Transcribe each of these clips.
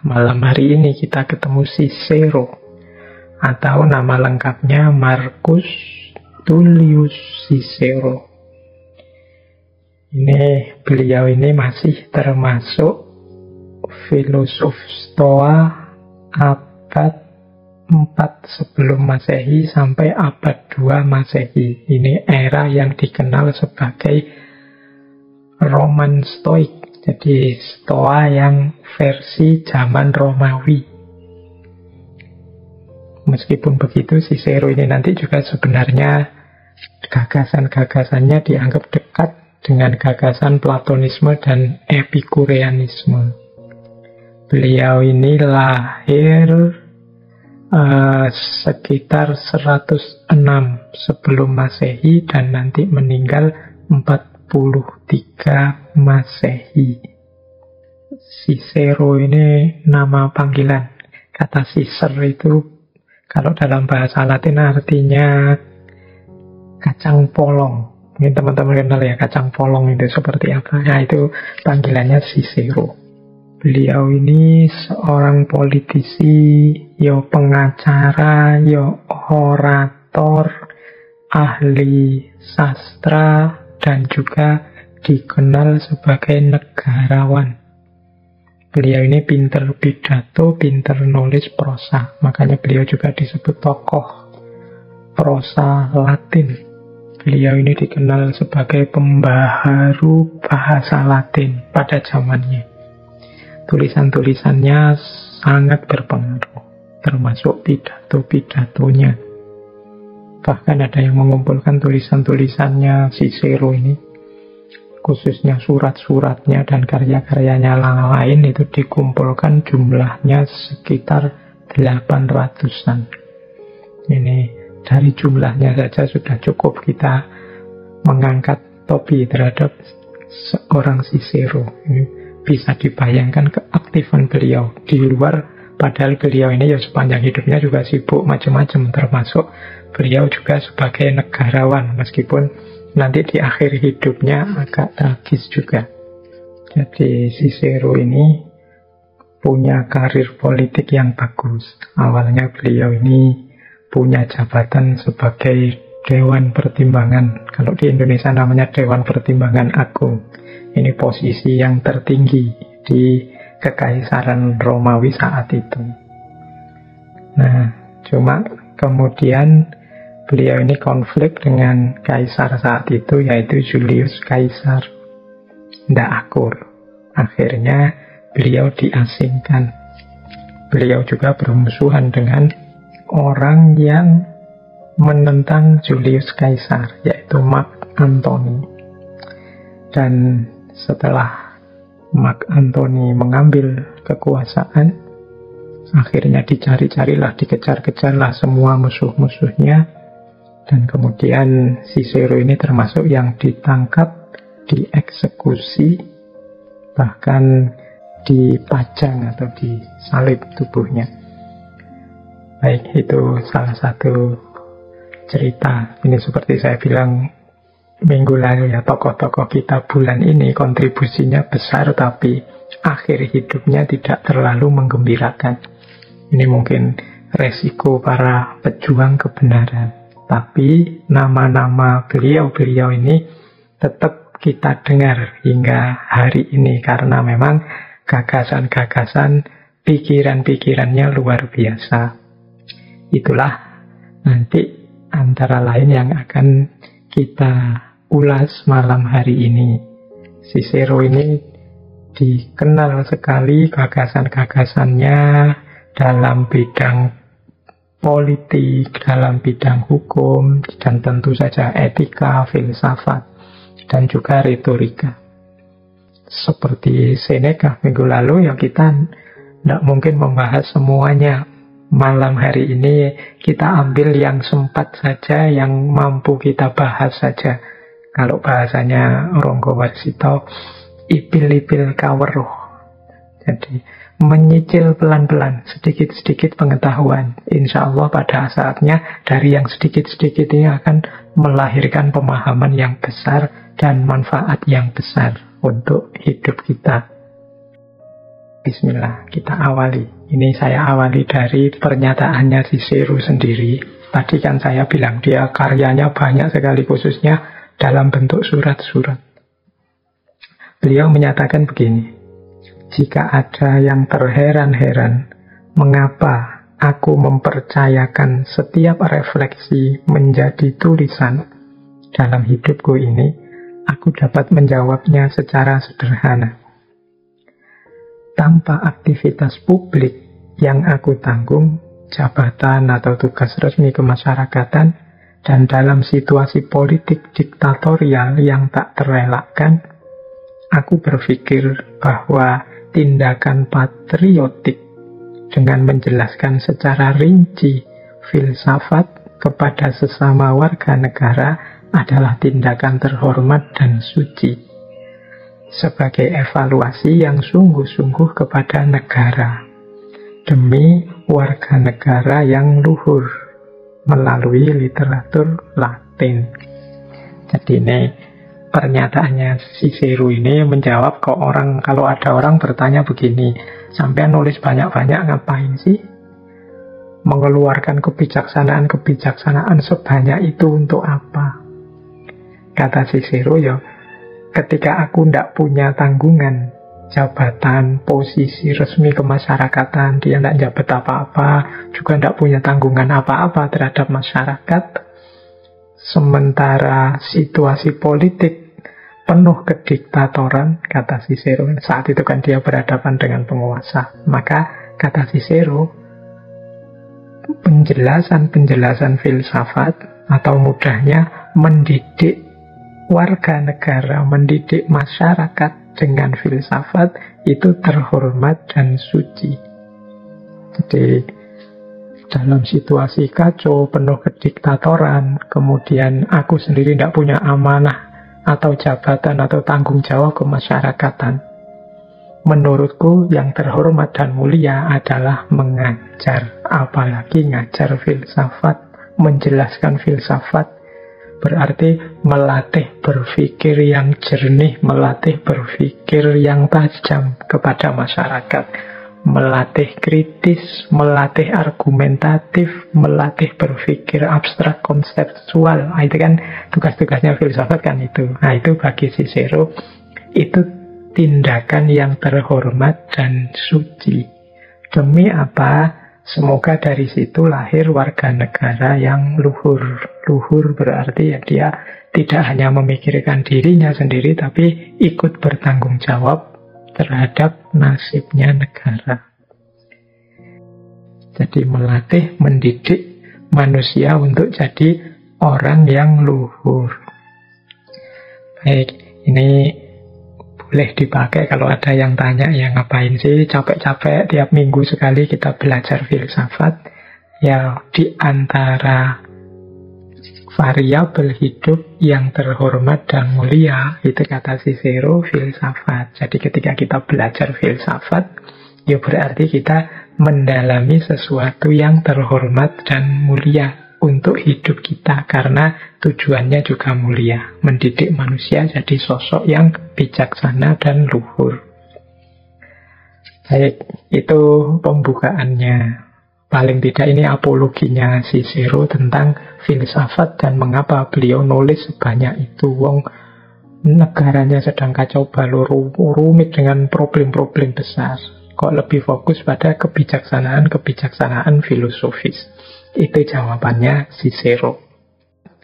Malam hari ini kita ketemu Cicero, atau nama lengkapnya Marcus Tullius Cicero. Beliau ini masih termasuk filosof Stoa abad 4 sebelum Masehi sampai abad 2 Masehi. Ini era yang dikenal sebagai Roman Stoik. Jadi Stoa yang versi zaman Romawi. Meskipun begitu, Cicero ini nanti juga sebenarnya gagasan-gagasannya dianggap dekat dengan gagasan Platonisme dan Epikureanisme. Beliau ini lahir sekitar 106 sebelum Masehi dan nanti meninggal 43 Masehi. Cicero ini nama panggilan. Kata Cicer itu kalau dalam bahasa Latin artinya kacang polong. Mungkin teman-teman kenal ya kacang polong itu seperti apa. Nah itu panggilannya Cicero. Beliau ini seorang politisi, pengacara, orator, ahli sastra, dan juga dikenal sebagai negarawan. Beliau ini pinter pidato, pinter nulis prosa. Makanya beliau juga disebut tokoh prosa Latin. Beliau ini dikenal sebagai pembaharu bahasa Latin pada zamannya. Tulisan-tulisannya sangat berpengaruh, termasuk pidato-pidatonya. Bahkan ada yang mengumpulkan tulisan-tulisannya Cicero ini, khususnya surat-suratnya dan karya-karyanya lain itu dikumpulkan jumlahnya sekitar 800-an. Ini dari jumlahnya saja sudah cukup kita mengangkat topi terhadap seorang Cicero. Ini bisa dibayangkan keaktifan beliau di luar, padahal beliau ini sepanjang hidupnya juga sibuk macam-macam, termasuk beliau juga sebagai negarawan, meskipun nanti di akhir hidupnya agak tragis juga. Jadi Cicero ini punya karir politik yang bagus. Awalnya beliau ini punya jabatan sebagai Dewan Pertimbangan. Kalau di Indonesia namanya Dewan Pertimbangan Agung. Ini posisi yang tertinggi di Kekaisaran Romawi saat itu. Nah, cuma kemudian beliau ini konflik dengan kaisar saat itu, yaitu Julius Caesar. Tidak akur. Akhirnya beliau diasingkan. Beliau juga bermusuhan dengan orang yang menentang Julius Caesar, yaitu Mark Antony. Dan setelah Mark Antony mengambil kekuasaan, akhirnya dicari-carilah, dikejar-kejarlah semua musuh-musuhnya. Dan kemudian Cicero ini termasuk yang ditangkap, dieksekusi, bahkan dipajang atau disalib tubuhnya. Baik, itu salah satu cerita. Ini seperti saya bilang minggu lalu ya, tokoh-tokoh kita bulan ini kontribusinya besar, tapi akhir hidupnya tidak terlalu menggembirakan. Ini mungkin resiko para pejuang kebenaran. Tapi nama-nama beliau ini tetap kita dengar hingga hari ini, karena memang gagasan-gagasan, pikiran-pikirannya luar biasa. Itulah nanti antara lain yang akan kita ulas malam hari ini. Cicero ini dikenal sekali gagasan-gagasannya dalam bidang politik, dalam bidang hukum, dan tentu saja etika, filsafat, dan juga retorika. Seperti Seneca minggu lalu, kita tidak mungkin membahas semuanya. Malam hari ini kita ambil yang sempat saja, yang mampu kita bahas saja. Kalau bahasanya Ronggo Warsito, ipil-ipil kaweruh. Jadi menyicil pelan-pelan, sedikit-sedikit pengetahuan. Insya Allah pada saatnya dari yang sedikit-sedikit ini akan melahirkan pemahaman yang besar dan manfaat yang besar untuk hidup kita. Bismillah, kita awali. Ini saya awali dari pernyataannya Cicero sendiri. Tadi kan saya bilang dia karyanya banyak sekali, khususnya dalam bentuk surat-surat. Beliau menyatakan begini, jika ada yang terheran-heran mengapa aku mempercayakan setiap refleksi menjadi tulisan dalam hidupku ini, aku dapat menjawabnya secara sederhana. Tanpa aktivitas publik yang aku tanggung, jabatan atau tugas resmi kemasyarakatan, dan dalam situasi politik diktatorial yang tak terelakkan, aku berpikir bahwa tindakan patriotik dengan menjelaskan secara rinci filsafat kepada sesama warga negara adalah tindakan terhormat dan suci, sebagai evaluasi yang sungguh-sungguh kepada negara, demi warga negara yang luhur, melalui literatur Latin. Jadi ini pernyataannya Cicero ini menjawab ke orang, kalau ada orang bertanya begini, sampai nulis banyak-banyak ngapain sih? Mengeluarkan kebijaksanaan sebanyak itu untuk apa? Kata Cicero, ya ketika aku tidak punya tanggungan, jabatan, posisi resmi kemasyarakatan, dia tidak jabat apa-apa, juga tidak punya tanggungan apa-apa terhadap masyarakat, sementara situasi politik penuh kediktatoran, kata Cicero, saat itu kan dia berhadapan dengan penguasa, maka kata Cicero, penjelasan-penjelasan filsafat atau mudahnya mendidik warga negara, mendidik masyarakat dengan filsafat itu terhormat dan suci. Jadi dalam situasi kacau, penuh kediktatoran, kemudian aku sendiri tidak punya amanah atau jabatan atau tanggung jawab kemasyarakatan, menurutku yang terhormat dan mulia adalah mengajar, apalagi ngajar filsafat, menjelaskan filsafat. Berarti melatih berpikir yang jernih, melatih berpikir yang tajam kepada masyarakat, melatih kritis, melatih argumentatif, melatih berpikir abstrak konseptual. Nah, itu kan tugas-tugasnya filsafat kan itu. Nah, itu bagi Cicero itu tindakan yang terhormat dan suci. Demi apa? Semoga dari situ lahir warga negara yang luhur. Luhur berarti ya dia tidak hanya memikirkan dirinya sendiri, tapi ikut bertanggung jawab terhadap nasibnya negara. Jadi melatih, mendidik manusia untuk jadi orang yang luhur. Baik, ini boleh dipakai kalau ada yang tanya, ya ngapain sih capek-capek tiap minggu sekali kita belajar filsafat. Ya di antara variabel hidup yang terhormat dan mulia, itu kata Cicero, filsafat. Jadi ketika kita belajar filsafat, ya berarti kita mendalami sesuatu yang terhormat dan mulia untuk hidup kita, karena tujuannya juga mulia, mendidik manusia jadi sosok yang bijaksana dan luhur. Baik, itu pembukaannya. Paling tidak ini apologinya Cicero tentang filsafat dan mengapa beliau nulis sebanyak itu. Wong negaranya sedang kacau balau, rumit dengan problem-problem besar. Kok lebih fokus pada kebijaksanaan filosofis. Itu jawabannya Cicero.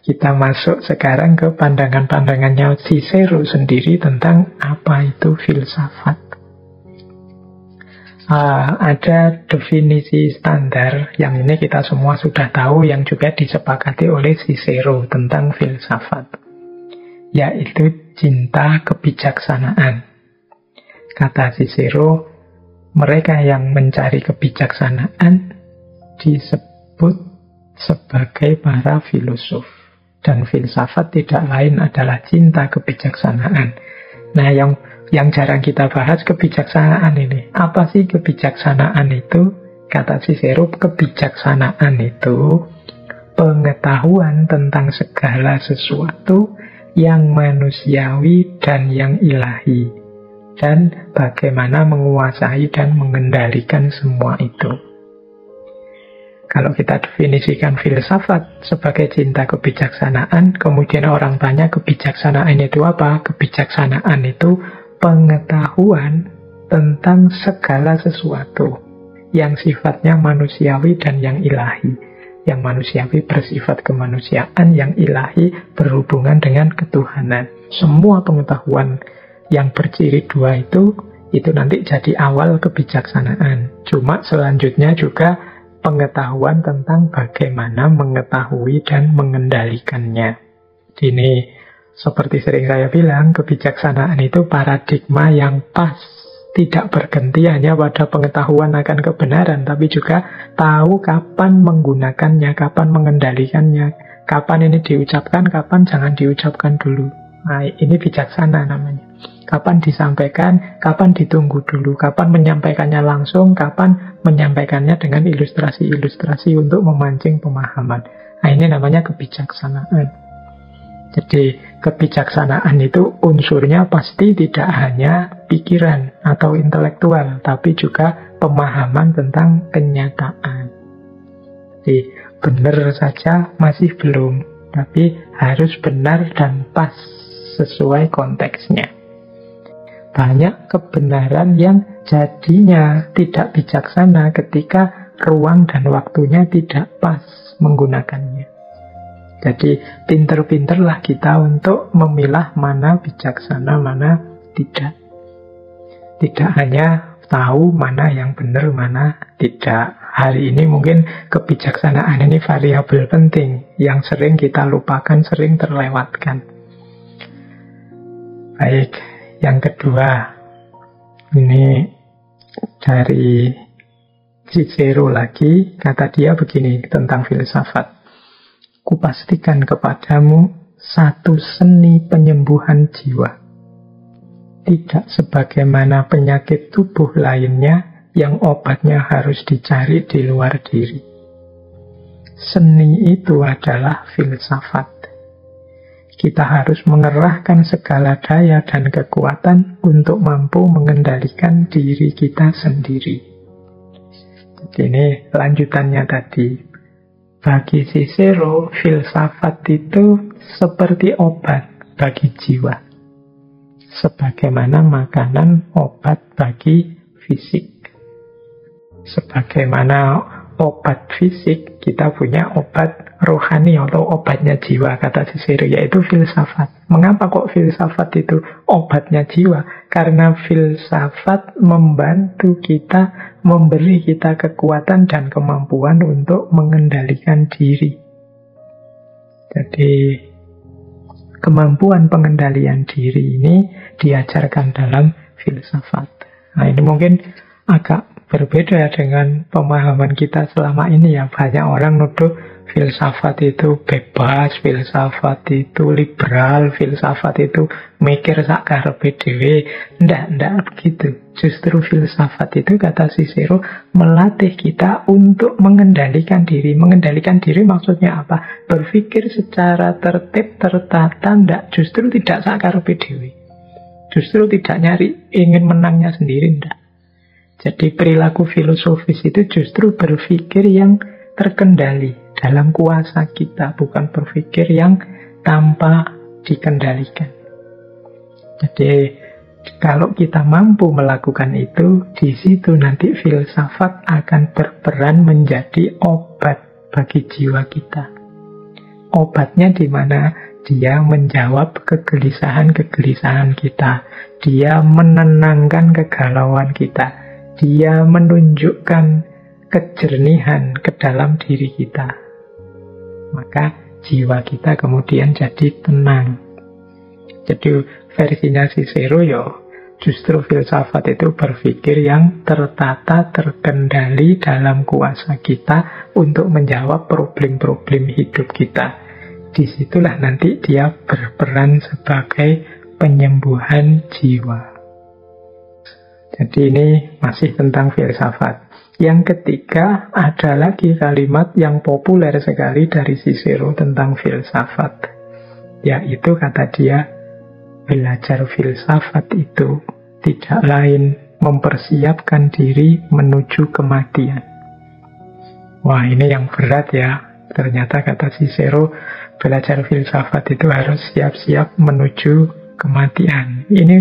Kita masuk sekarang ke pandangan-pandangannya Cicero sendiri tentang apa itu filsafat. Ada definisi standar yang ini kita semua sudah tahu, yang juga disepakati oleh Cicero tentang filsafat, yaitu cinta kebijaksanaan. Kata Cicero, mereka yang mencari kebijaksanaan disebut sebagai para filosof. Dan filsafat tidak lain adalah cinta kebijaksanaan. Nah, yang jarang kita bahas kebijaksanaan ini. Apa sih kebijaksanaan itu? Kata Cicero, kebijaksanaan itu pengetahuan tentang segala sesuatu yang manusiawi dan yang ilahi, dan bagaimana menguasai dan mengendalikan semua itu. Kalau kita definisikan filsafat sebagai cinta kebijaksanaan, kemudian orang tanya kebijaksanaan itu apa? Kebijaksanaan itu pengetahuan tentang segala sesuatu yang sifatnya manusiawi dan yang ilahi. Yang manusiawi bersifat kemanusiaan, yang ilahi berhubungan dengan ketuhanan. Semua pengetahuan yang berciri dua itu nanti jadi awal kebijaksanaan. Cuma selanjutnya juga pengetahuan tentang bagaimana mengetahui dan mengendalikannya. Ini seperti sering saya bilang, kebijaksanaan itu paradigma yang pas, tidak berhenti hanya pada pengetahuan akan kebenaran, tapi juga tahu kapan menggunakannya, kapan mengendalikannya, kapan ini diucapkan, kapan jangan diucapkan dulu. Nah, ini bijaksana namanya. Kapan disampaikan, kapan ditunggu dulu, kapan menyampaikannya langsung, kapan menyampaikannya dengan ilustrasi-ilustrasi untuk memancing pemahaman. Nah, ini namanya kebijaksanaan. Jadi, kebijaksanaan itu unsurnya pasti tidak hanya pikiran atau intelektual, tapi juga pemahaman tentang kenyataan. Jadi, benar saja masih belum, tapi harus benar dan pas sesuai konteksnya. Banyak kebenaran yang jadinya tidak bijaksana ketika ruang dan waktunya tidak pas menggunakannya. Jadi pinter-pinterlah kita untuk memilah mana bijaksana, mana tidak. Tidak hanya tahu mana yang benar, mana tidak. Hari ini mungkin kebijaksanaan ini variabel penting yang sering kita lupakan, sering terlewatkan. Baik. Yang kedua, ini dari Cicero lagi, kata dia begini tentang filsafat. Kupastikan kepadamu satu seni penyembuhan jiwa. Tidak sebagaimana penyakit tubuh lainnya yang obatnya harus dicari di luar diri. Seni itu adalah filsafat. Kita harus mengerahkan segala daya dan kekuatan untuk mampu mengendalikan diri kita sendiri. Jadi ini lanjutannya tadi. Bagi Cicero, filsafat itu seperti obat bagi jiwa. Sebagaimana makanan obat bagi fisik. Sebagaimana obat fisik, kita punya obat rohani atau obatnya jiwa, kata Cicero, yaitu filsafat. Mengapa kok filsafat itu obatnya jiwa? Karena filsafat membantu kita, memberi kita kekuatan dan kemampuan untuk mengendalikan diri. Jadi kemampuan pengendalian diri ini diajarkan dalam filsafat. Nah, ini mungkin agak berbeda dengan pemahaman kita selama ini ya. Banyak orang nuduh filsafat itu bebas, filsafat itu liberal, filsafat itu mikir sakarepe dhewe. Ndak begitu. Justru filsafat itu, kata Cicero, melatih kita untuk mengendalikan diri. Mengendalikan diri maksudnya apa? Berpikir secara tertib, tertata, justru tidak sakarepe dhewe. Justru tidak nyari ingin menangnya sendiri, ndak. Jadi perilaku filosofis itu justru berpikir yang terkendali dalam kuasa kita, bukan berpikir yang tanpa dikendalikan. Jadi kalau kita mampu melakukan itu, di situ nanti filsafat akan berperan menjadi obat bagi jiwa kita. Obatnya di mana? Dia menjawab kegelisahan-kegelisahan kita. Dia menenangkan kegalauan kita. Dia menunjukkan kejernihan ke dalam diri kita. Maka jiwa kita kemudian jadi tenang. Jadi versinya Cicero justru filsafat itu berpikir yang tertata, terkendali dalam kuasa kita untuk menjawab problem-problem hidup kita. Disitulah nanti dia berperan sebagai penyembuhan jiwa. Jadi ini masih tentang filsafat. Yang ketiga ada lagi kalimat yang populer sekali dari Cicero tentang filsafat. Yaitu kata dia, belajar filsafat itu tidak lain mempersiapkan diri menuju kematian. Wah, ini yang berat ya. Ternyata kata Cicero, belajar filsafat itu harus siap-siap menuju kematian. Ini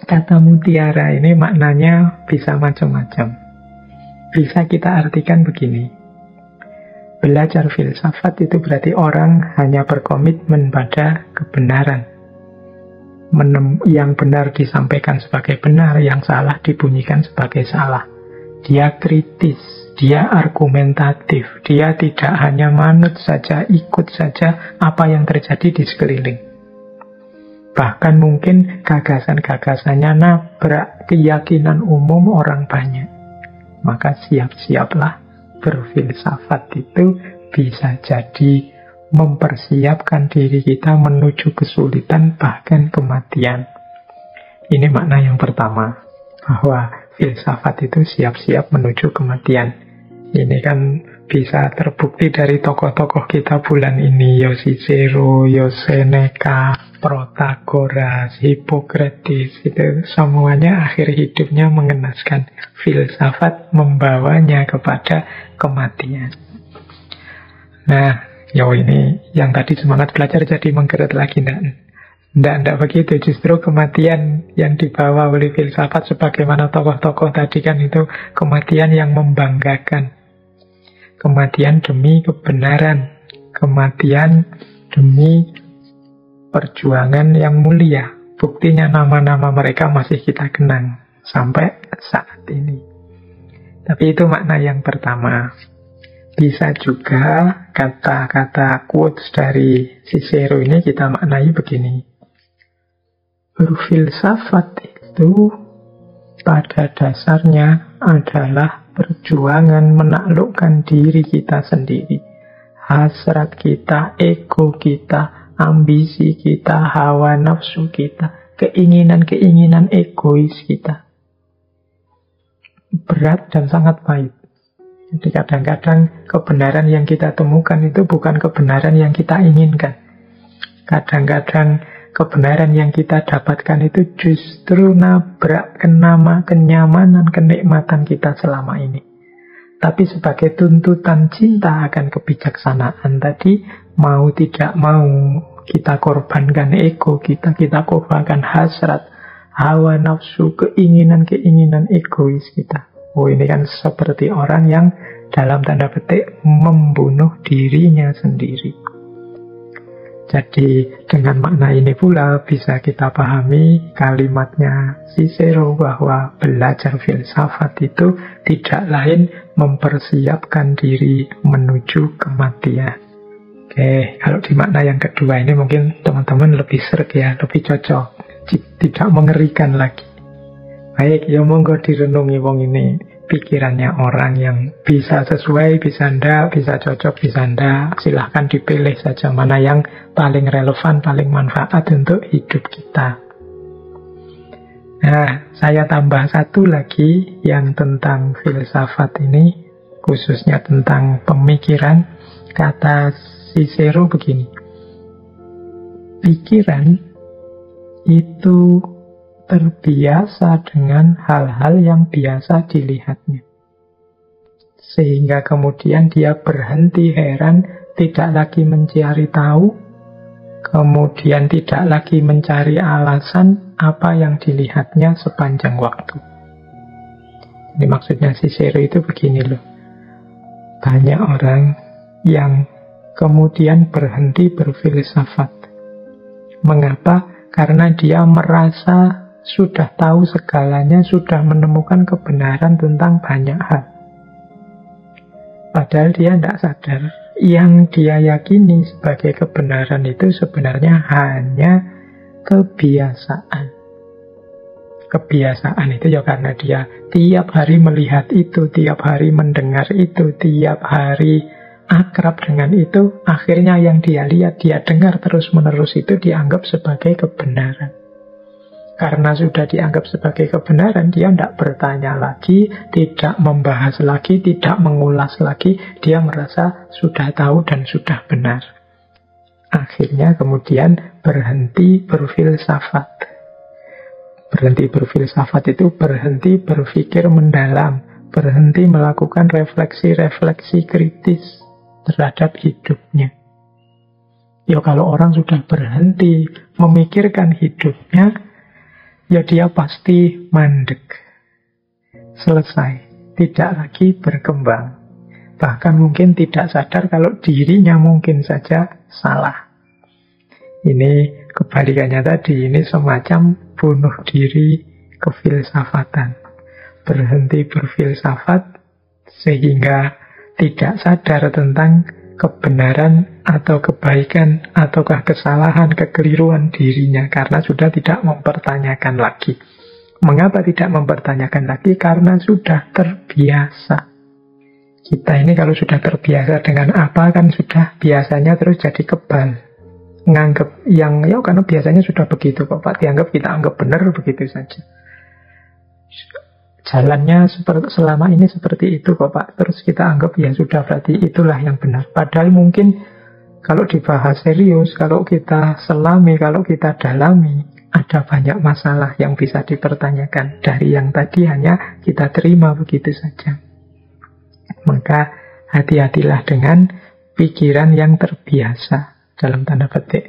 kata mutiara ini maknanya bisa macam-macam. Bisa kita artikan begini. Belajar filsafat itu berarti orang hanya berkomitmen pada kebenaran. Yang benar disampaikan sebagai benar, yang salah dibunyikan sebagai salah. Dia kritis, dia argumentatif, dia tidak hanya manut saja, ikut saja apa yang terjadi di sekeliling. Bahkan mungkin gagasan-gagasannya nabrak keyakinan umum orang banyak. Maka siap-siaplah, berfilsafat itu bisa jadi mempersiapkan diri kita menuju kesulitan bahkan kematian. Ini makna yang pertama, bahwa filsafat itu siap-siap menuju kematian. Ini kan bisa terbukti dari tokoh-tokoh kita bulan ini, yo Cicero, yo Seneca, Protagoras, Hippocrates, itu semuanya akhir hidupnya mengenaskan filsafat membawanya kepada kematian. Nah, ini yang tadi semangat belajar jadi mengkeret lagi, Nggak begitu. Justru kematian yang dibawa oleh filsafat sebagaimana tokoh-tokoh tadi kan itu kematian yang membanggakan. Kematian demi kebenaran. Kematian demi perjuangan yang mulia. Buktinya nama-nama mereka masih kita kenang sampai saat ini. Tapi itu makna yang pertama. Bisa juga kata-kata quotes dari Cicero ini kita maknai begini. Berfilsafat itu pada dasarnya adalah perjuangan menaklukkan diri kita sendiri. Hasrat kita, ego kita, ambisi kita, hawa nafsu kita, keinginan-keinginan egois kita. Berat dan sangat pahit. Jadi kadang-kadang kebenaran yang kita temukan itu bukan kebenaran yang kita inginkan. Kadang-kadang kebenaran yang kita dapatkan itu justru nabrak kenyamanan, kenikmatan kita selama ini. Tapi sebagai tuntutan cinta akan kebijaksanaan tadi, mau tidak mau kita korbankan ego kita korbankan hasrat, hawa nafsu, keinginan-keinginan egois kita. Oh, ini kan seperti orang yang dalam tanda petik membunuh dirinya sendiri. Jadi dengan makna ini pula bisa kita pahami kalimatnya Cicero bahwa belajar filsafat itu tidak lain mempersiapkan diri menuju kematian. Oke, kalau di makna yang kedua ini mungkin teman-teman lebih sreg ya, lebih cocok. Tidak mengerikan lagi. Baik, ya monggo direnungi wong ini. Pikirannya orang yang bisa sesuai, bisa ndak, bisa cocok, bisa ndak. Silahkan dipilih saja mana yang paling relevan, paling manfaat untuk hidup kita. Nah, saya tambah satu lagi yang tentang filsafat ini, khususnya tentang pemikiran. Kata Cicero begini, pikiran itu terbiasa dengan hal-hal yang biasa dilihatnya. Sehingga kemudian dia berhenti heran, tidak lagi mencari tahu, kemudian tidak lagi mencari alasan apa yang dilihatnya sepanjang waktu. Ini maksudnya Cicero itu begini loh. Banyak orang yang kemudian berhenti berfilsafat. Mengapa? Karena dia merasa sudah tahu segalanya, sudah menemukan kebenaran tentang banyak hal. Padahal dia tidak sadar, yang dia yakini sebagai kebenaran itu sebenarnya hanya kebiasaan. Kebiasaan itu ya karena dia tiap hari melihat itu, tiap hari mendengar itu, tiap hari akrab dengan itu, akhirnya yang dia lihat, dia dengar terus-menerus itu dianggap sebagai kebenaran. Karena sudah dianggap sebagai kebenaran, dia tidak bertanya lagi, tidak membahas lagi, tidak mengulas lagi. Dia merasa sudah tahu dan sudah benar. Akhirnya kemudian berhenti berfilsafat. Berhenti berfilsafat itu berhenti berpikir mendalam, berhenti melakukan refleksi-refleksi kritis terhadap hidupnya. Ya kalau orang sudah berhenti memikirkan hidupnya, ya dia pasti mandek. Selesai, tidak lagi berkembang. Bahkan mungkin tidak sadar kalau dirinya mungkin saja salah. Ini kebalikannya tadi, ini semacam bunuh diri kefilsafatan. Berhenti berfilsafat sehingga tidak sadar tentang kebenaran atau kebaikan ataukah kesalahan, kekeliruan dirinya karena sudah tidak mempertanyakan lagi. Mengapa tidak mempertanyakan lagi? Karena sudah terbiasa. Kita ini kalau sudah terbiasa dengan apa kan sudah biasanya terus jadi kebal. Nganggap yang ya karena biasanya sudah begitu kok Pak, dianggap kita anggap benar begitu saja. Jalannya selama ini seperti itu kok Pak, terus kita anggap ya sudah berarti itulah yang benar. Padahal mungkin kalau dibahas serius, kalau kita selami, kalau kita dalami, ada banyak masalah yang bisa dipertanyakan dari yang tadi hanya kita terima begitu saja. Maka hati-hatilah dengan pikiran yang terbiasa dalam tanda petik.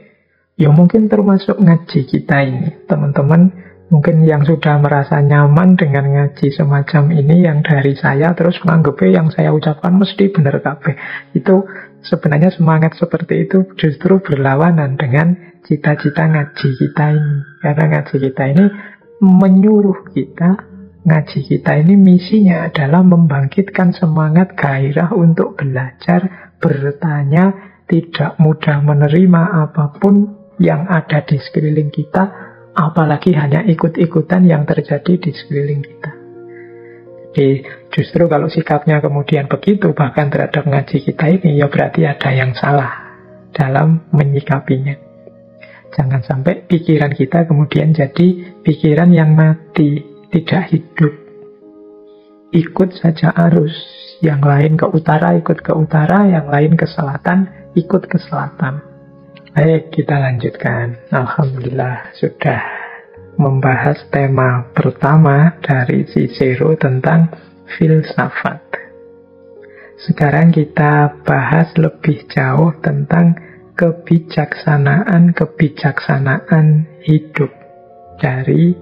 Ya mungkin termasuk ngaji kita ini. Teman-teman mungkin yang sudah merasa nyaman dengan ngaji semacam ini, yang dari saya terus menganggapnya yang saya ucapkan mesti benar kabeh. Itu sebenarnya semangat seperti itu justru berlawanan dengan cita-cita ngaji kita ini. Karena ngaji kita ini menyuruh kita, ngaji kita ini misinya adalah membangkitkan semangat gairah untuk belajar, bertanya, tidak mudah menerima apapun yang ada di sekeliling kita, apalagi hanya ikut-ikutan yang terjadi di sekeliling kita. Jadi justru kalau sikapnya kemudian begitu, bahkan terhadap ngaji kita ini, ya berarti ada yang salah dalam menyikapinya. Jangan sampai pikiran kita kemudian jadi pikiran yang mati, tidak hidup. Ikut saja arus. Yang lain ke utara, ikut ke utara. Yang lain ke selatan, ikut ke selatan. Baik, kita lanjutkan. Alhamdulillah sudah membahas tema pertama dari Cicero tentang filsafat. Sekarang kita bahas lebih jauh tentang kebijaksanaan hidup dari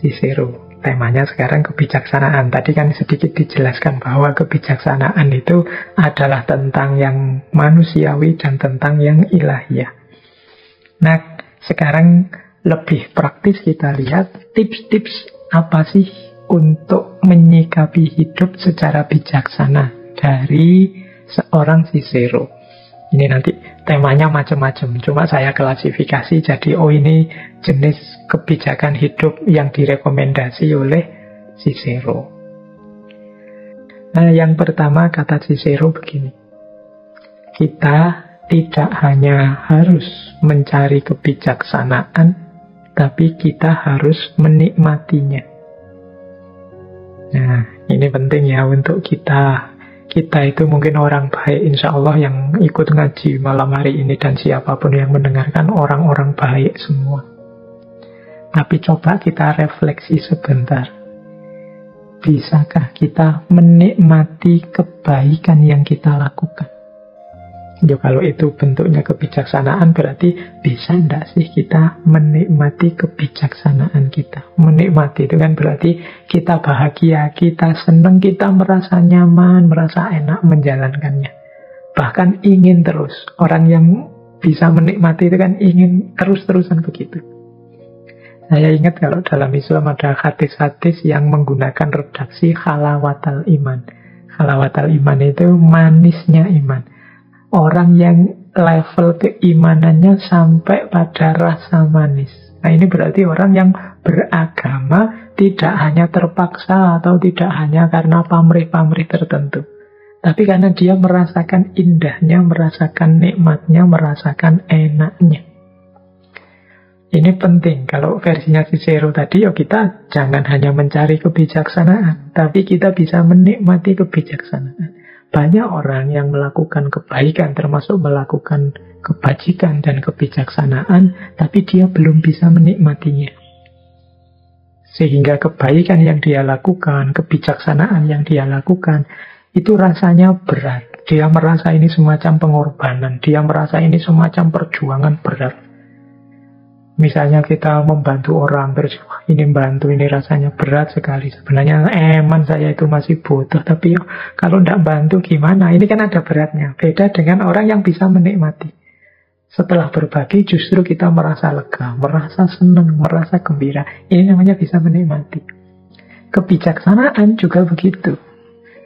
Cicero. Temanya sekarang kebijaksanaan. Tadi kan sedikit dijelaskan bahwa kebijaksanaan itu adalah tentang yang manusiawi dan tentang yang ilahiyah. Nah, sekarang lebih praktis kita lihat tips-tips apa sih untuk menyikapi hidup secara bijaksana dari seorang Cicero. Ini nanti temanya macam-macam, cuma saya klasifikasi jadi ini jenis kebijakan hidup yang direkomendasi oleh Cicero. Nah, yang pertama kata Cicero begini. Kita tidak hanya harus mencari kebijaksanaan, tapi kita harus menikmatinya. Nah, ini penting ya untuk kita itu mungkin orang baik, insya Allah yang ikut ngaji malam hari ini dan siapapun yang mendengarkan orang-orang baik semua. Tapi coba kita refleksi sebentar. Bisakah kita menikmati kebaikan yang kita lakukan? Ya kalau itu bentuknya kebijaksanaan berarti bisa enggak sih kita menikmati kebijaksanaan kita? Menikmati itu kan berarti kita bahagia, kita senang, kita merasa nyaman, merasa enak menjalankannya. Bahkan ingin terus. Orang yang bisa menikmati itu kan ingin terus-terusan begitu. Saya ingat kalau dalam Islam ada hadis-hadis yang menggunakan redaksi halawatal iman. Halawatal iman itu manisnya iman. Orang yang level keimanannya sampai pada rasa manis. Nah ini berarti orang yang beragama tidak hanya terpaksa atau tidak hanya karena pamrih-pamrih tertentu. Tapi karena dia merasakan indahnya, merasakan nikmatnya, merasakan enaknya. Ini penting. Kalau versinya Cicero tadi, ya kita jangan hanya mencari kebijaksanaan, tapi kita bisa menikmati kebijaksanaan. Banyak orang yang melakukan kebaikan, termasuk melakukan kebajikan dan kebijaksanaan, tapi dia belum bisa menikmatinya. Sehingga kebaikan yang dia lakukan, kebijaksanaan yang dia lakukan, itu rasanya berat. Dia merasa ini semacam pengorbanan, dia merasa ini semacam perjuangan berat. Misalnya kita membantu orang, terus ini bantu, ini rasanya berat sekali. Sebenarnya eman saya itu masih butuh, tapi kalau tidak bantu gimana? Ini kan ada beratnya. Beda dengan orang yang bisa menikmati. Setelah berbagi justru kita merasa lega, merasa senang, merasa gembira. Ini namanya bisa menikmati. Kebijaksanaan juga begitu.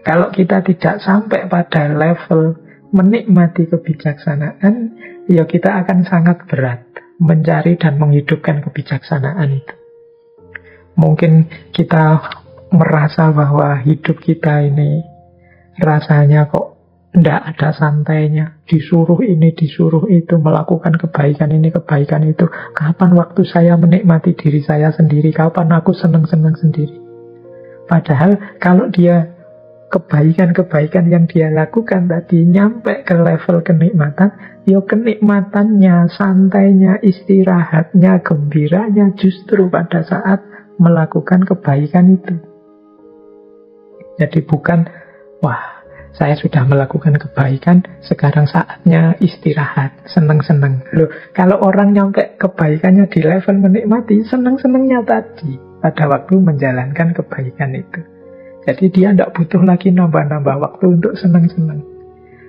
Kalau kita tidak sampai pada level menikmati kebijaksanaan, ya kita akan sangat berat mencari dan menghidupkan kebijaksanaan itu. Mungkin kita merasa bahwa hidup kita ini rasanya kok tidak ada santainya, disuruh ini, disuruh itu, melakukan kebaikan ini, kebaikan itu. Kapan waktu saya menikmati diri saya sendiri? Kapan aku senang-senang sendiri? Padahal kalau dia kebaikan-kebaikan yang dia lakukan tadi nyampe ke level kenikmatan, ya kenikmatannya, santainya, istirahatnya, gembiranya justru pada saat melakukan kebaikan itu. Jadi bukan, wah, saya sudah melakukan kebaikan, sekarang saatnya istirahat, seneng-seneng. Loh, kalau orang nyampe kebaikannya di level menikmati, seneng-senengnya tadi pada waktu menjalankan kebaikan itu. Jadi dia tidak butuh lagi nambah-nambah waktu untuk seneng-seneng.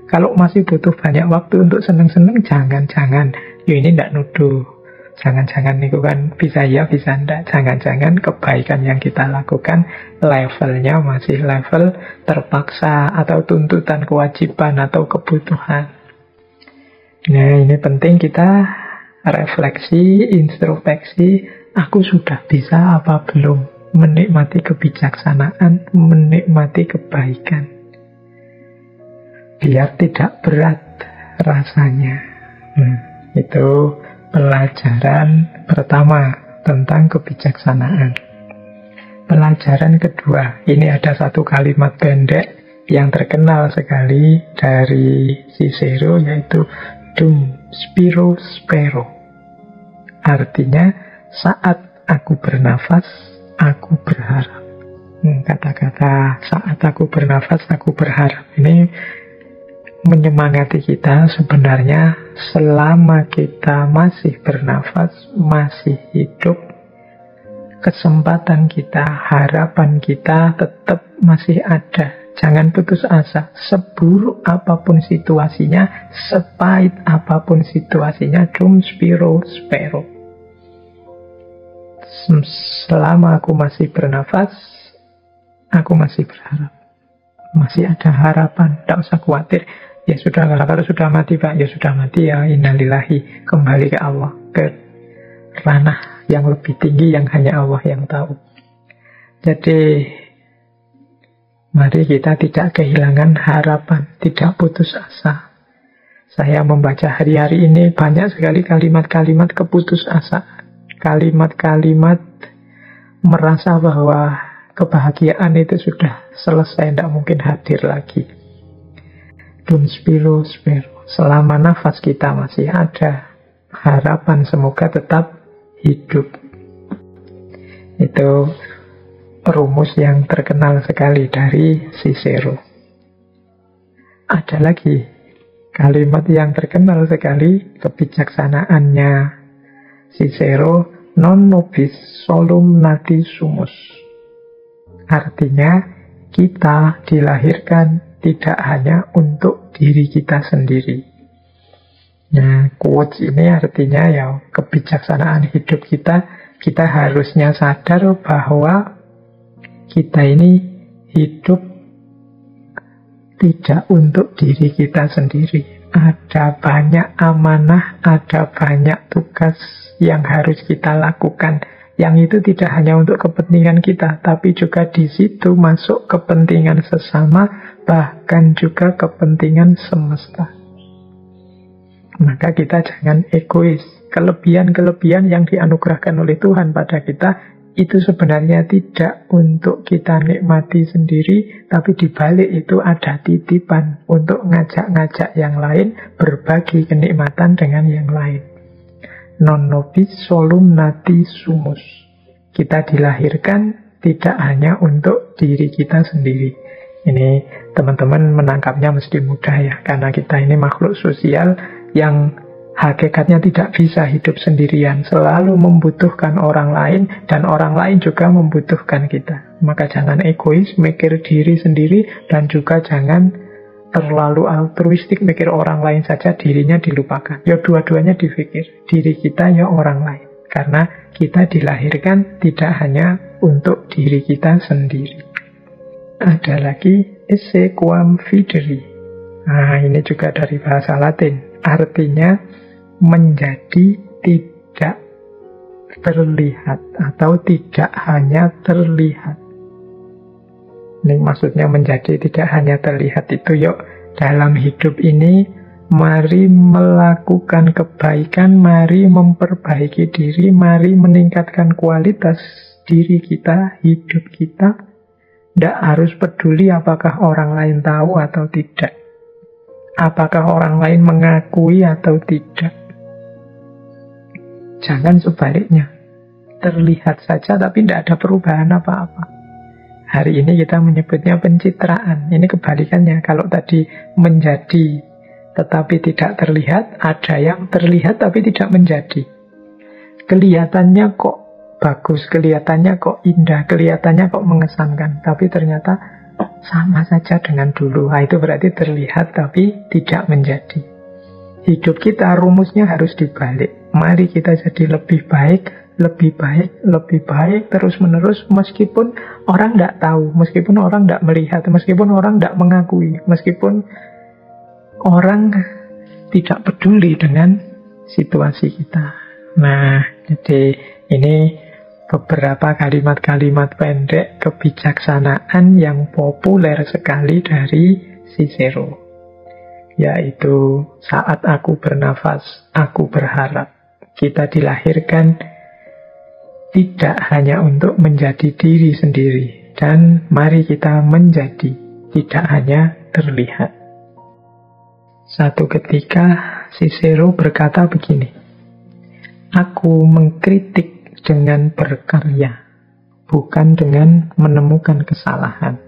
Kalau masih butuh banyak waktu untuk seneng-seneng, jangan-jangan, ya ini tidak nuduh. Jangan-jangan itu kan bisa ya, bisa enggak. Jangan-jangan kebaikan yang kita lakukan levelnya masih level terpaksa atau tuntutan kewajiban atau kebutuhan. Nah, ini penting kita refleksi, introspeksi. Aku sudah bisa apa belum menikmati kebijaksanaan, menikmati kebaikan. Biar tidak berat rasanya. Itu pelajaran pertama tentang kebijaksanaan. Pelajaran kedua, ini ada satu kalimat pendek yang terkenal sekali dari Cicero, yaitu Dum spiro spero. Artinya, saat aku bernafas, aku berharap. Kata-kata saat aku bernafas, aku berharap. Ini menyemangati kita sebenarnya selama kita masih bernafas, masih hidup, kesempatan kita, harapan kita tetap masih ada. Jangan putus asa. Seburuk apapun situasinya, sepahit apapun situasinya, dum spiro spero. Selama aku masih bernafas, aku masih berharap. Masih ada harapan, tidak usah khawatir. Ya sudah, kalau sudah mati Pak, ya sudah mati ya, innalillahi, kembali ke Allah, ke ranah yang lebih tinggi yang hanya Allah yang tahu. Jadi mari kita tidak kehilangan harapan, tidak putus asa. Saya membaca hari-hari ini banyak sekali kalimat-kalimat keputusasaan, kalimat-kalimat merasa bahwa kebahagiaan itu sudah selesai, tidak mungkin hadir lagi. Dum spiro spero. Selama nafas kita masih ada, harapan semoga tetap hidup. Itu rumus yang terkenal sekali dari Cicero. Ada lagi kalimat yang terkenal sekali kebijaksanaannya Cicero, non nobis solum nati sumus. Artinya, kita dilahirkan tidak hanya untuk diri kita sendiri. Nah, quotes ini artinya ya kebijaksanaan hidup kita harusnya sadar bahwa kita ini hidup tidak untuk diri kita sendiri. Ada banyak amanah, ada banyak tugas yang harus kita lakukan. Yang itu tidak hanya untuk kepentingan kita, tapi juga di situ masuk kepentingan sesama, bahkan juga kepentingan semesta. Maka kita jangan egois. Kelebihan-kelebihan yang dianugerahkan oleh Tuhan pada kita, itu sebenarnya tidak untuk kita nikmati sendiri, tapi di balik itu ada titipan untuk ngajak-ngajak yang lain, berbagi kenikmatan dengan yang lain. Non nobis solum nati sumus. Kita dilahirkan tidak hanya untuk diri kita sendiri. Ini teman-teman menangkapnya mesti mudah ya, karena kita ini makhluk sosial yang hakikatnya tidak bisa hidup sendirian, selalu membutuhkan orang lain, dan orang lain juga membutuhkan kita. Maka jangan egois, mikir diri sendiri, dan juga jangan terlalu altruistik, mikir orang lain saja, dirinya dilupakan. Ya dua-duanya dipikir, diri kita ya orang lain. Karena kita dilahirkan tidak hanya untuk diri kita sendiri. Ada lagi esse quam videri. Nah, ini juga dari bahasa Latin. Artinya menjadi tidak terlihat atau tidak hanya terlihat. Ini maksudnya menjadi tidak hanya terlihat itu, yuk dalam hidup ini mari melakukan kebaikan, mari memperbaiki diri, mari meningkatkan kualitas diri kita, hidup kita. Tidak harus peduli apakah orang lain tahu atau tidak, apakah orang lain mengakui atau tidak. Jangan sebaliknya, terlihat saja tapi tidak ada perubahan apa-apa. Hari ini kita menyebutnya pencitraan. Ini kebalikannya. Kalau tadi menjadi tetapi tidak terlihat, ada yang terlihat tapi tidak menjadi. Kelihatannya kok bagus, kelihatannya kok indah, kelihatannya kok mengesankan, tapi ternyata sama saja dengan dulu. Nah, itu berarti terlihat tapi tidak menjadi. Hidup kita rumusnya harus dibalik. Mari kita jadi lebih baik, lebih baik, lebih baik, terus-menerus, meskipun orang tidak tahu, meskipun orang tidak melihat, meskipun orang tidak mengakui, meskipun orang tidak peduli dengan situasi kita. Nah, jadi ini beberapa kalimat-kalimat pendek kebijaksanaan yang populer sekali dari Cicero, yaitu saat aku bernafas, aku berharap. Kita dilahirkan tidak hanya untuk menjadi diri sendiri, dan mari kita menjadi, tidak hanya terlihat. Satu ketika Cicero berkata begini, aku mengkritik dengan berkarya, bukan dengan menemukan kesalahan.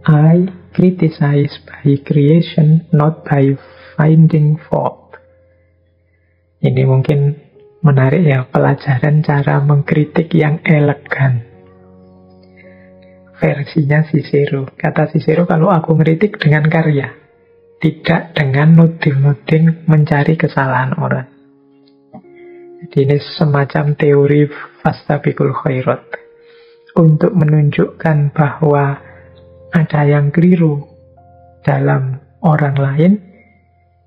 I criticize by creation, not by finding fault. Ini mungkin menarik ya, pelajaran cara mengkritik yang elegan. Versinya Cicero. Kata Cicero, kalau aku ngeritik dengan karya, tidak dengan nuding-nuding mencari kesalahan orang. Jadi ini semacam teori fastabiqul khairat, untuk menunjukkan bahwa ada yang keliru dalam orang lain,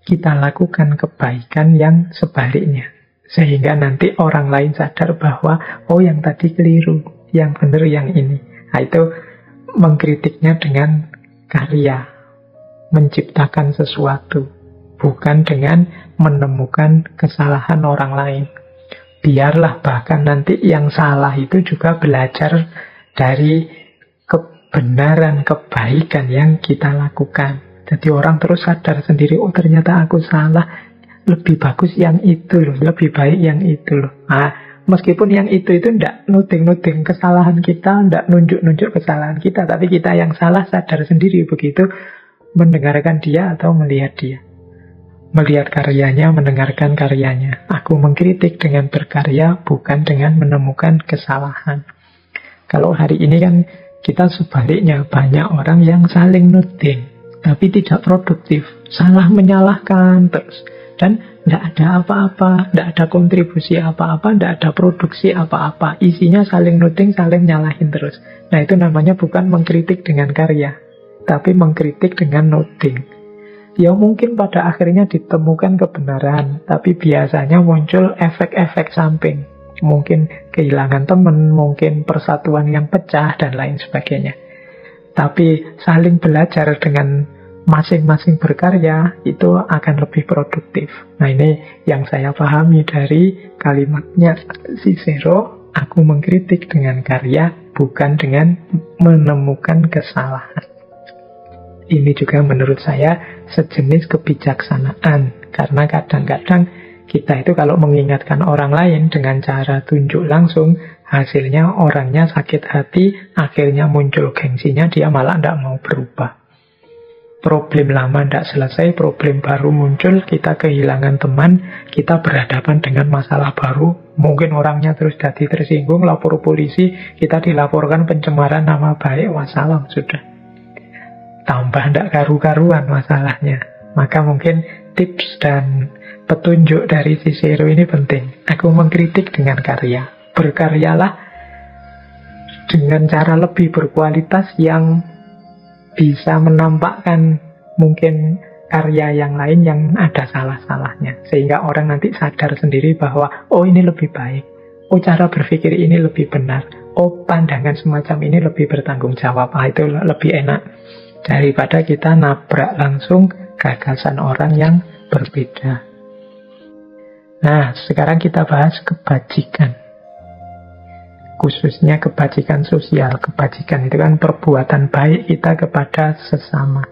kita lakukan kebaikan yang sebaliknya. Sehingga nanti orang lain sadar bahwa, oh yang tadi keliru, yang benar yang ini. Nah, itu mengkritiknya dengan karya, menciptakan sesuatu, bukan dengan menemukan kesalahan orang lain. Biarlah bahkan nanti yang salah itu juga belajar dari kebenaran, kebaikan yang kita lakukan. Jadi orang terus sadar sendiri, oh ternyata aku salah, lebih bagus yang itu loh, lebih baik yang itu loh. Nah, meskipun yang itu tidak nuding-nuding kesalahan kita, tidak nunjuk-nunjuk kesalahan kita, tapi kita yang salah sadar sendiri begitu mendengarkan dia atau melihat dia. Melihat karyanya, mendengarkan karyanya. Aku mengkritik dengan berkarya, bukan dengan menemukan kesalahan. Kalau hari ini kan kita sebaliknya, banyak orang yang saling nuding, tapi tidak produktif, salah menyalahkan terus. Dan tidak ada apa-apa, tidak ada kontribusi apa-apa, tidak ada produksi apa-apa. Isinya saling nuding, saling nyalahin terus. Nah, itu namanya bukan mengkritik dengan karya, tapi mengkritik dengan nuding. Ya mungkin pada akhirnya ditemukan kebenaran, tapi biasanya muncul efek-efek samping. Mungkin kehilangan teman, mungkin persatuan yang pecah, dan lain sebagainya. Tapi saling belajar dengan masing-masing berkarya, itu akan lebih produktif. Nah, ini yang saya pahami dari kalimatnya Cicero, aku mengkritik dengan karya, bukan dengan menemukan kesalahan. Ini juga menurut saya sejenis kebijaksanaan. Karena kadang-kadang kita itu kalau mengingatkan orang lain dengan cara tunjuk langsung, Hasilnya orangnya sakit hati, akhirnya muncul gengsinya, dia malah tidak mau berubah. Problem lama tidak selesai, problem baru muncul, kita kehilangan teman, kita berhadapan dengan masalah baru, mungkin orangnya terus jadi tersinggung, lapor polisi, kita dilaporkan pencemaran nama baik, wassalam, sudah. Tambah tidak karu-karuan masalahnya. Maka mungkin tips dan petunjuk dari Cicero ini penting. Aku mengkritik dengan karya. Berkaryalah dengan cara lebih berkualitas yang bisa menampakkan mungkin karya yang lain yang ada salah-salahnya. Sehingga orang nanti sadar sendiri bahwa, oh ini lebih baik. Oh cara berpikir ini lebih benar. Oh pandangan semacam ini lebih bertanggung jawab. Itu lebih enak daripada kita nabrak langsung gagasan orang yang berbeda. Nah, sekarang kita bahas kebajikan. Khususnya kebajikan sosial. Kebajikan itu kan perbuatan baik kita kepada sesama.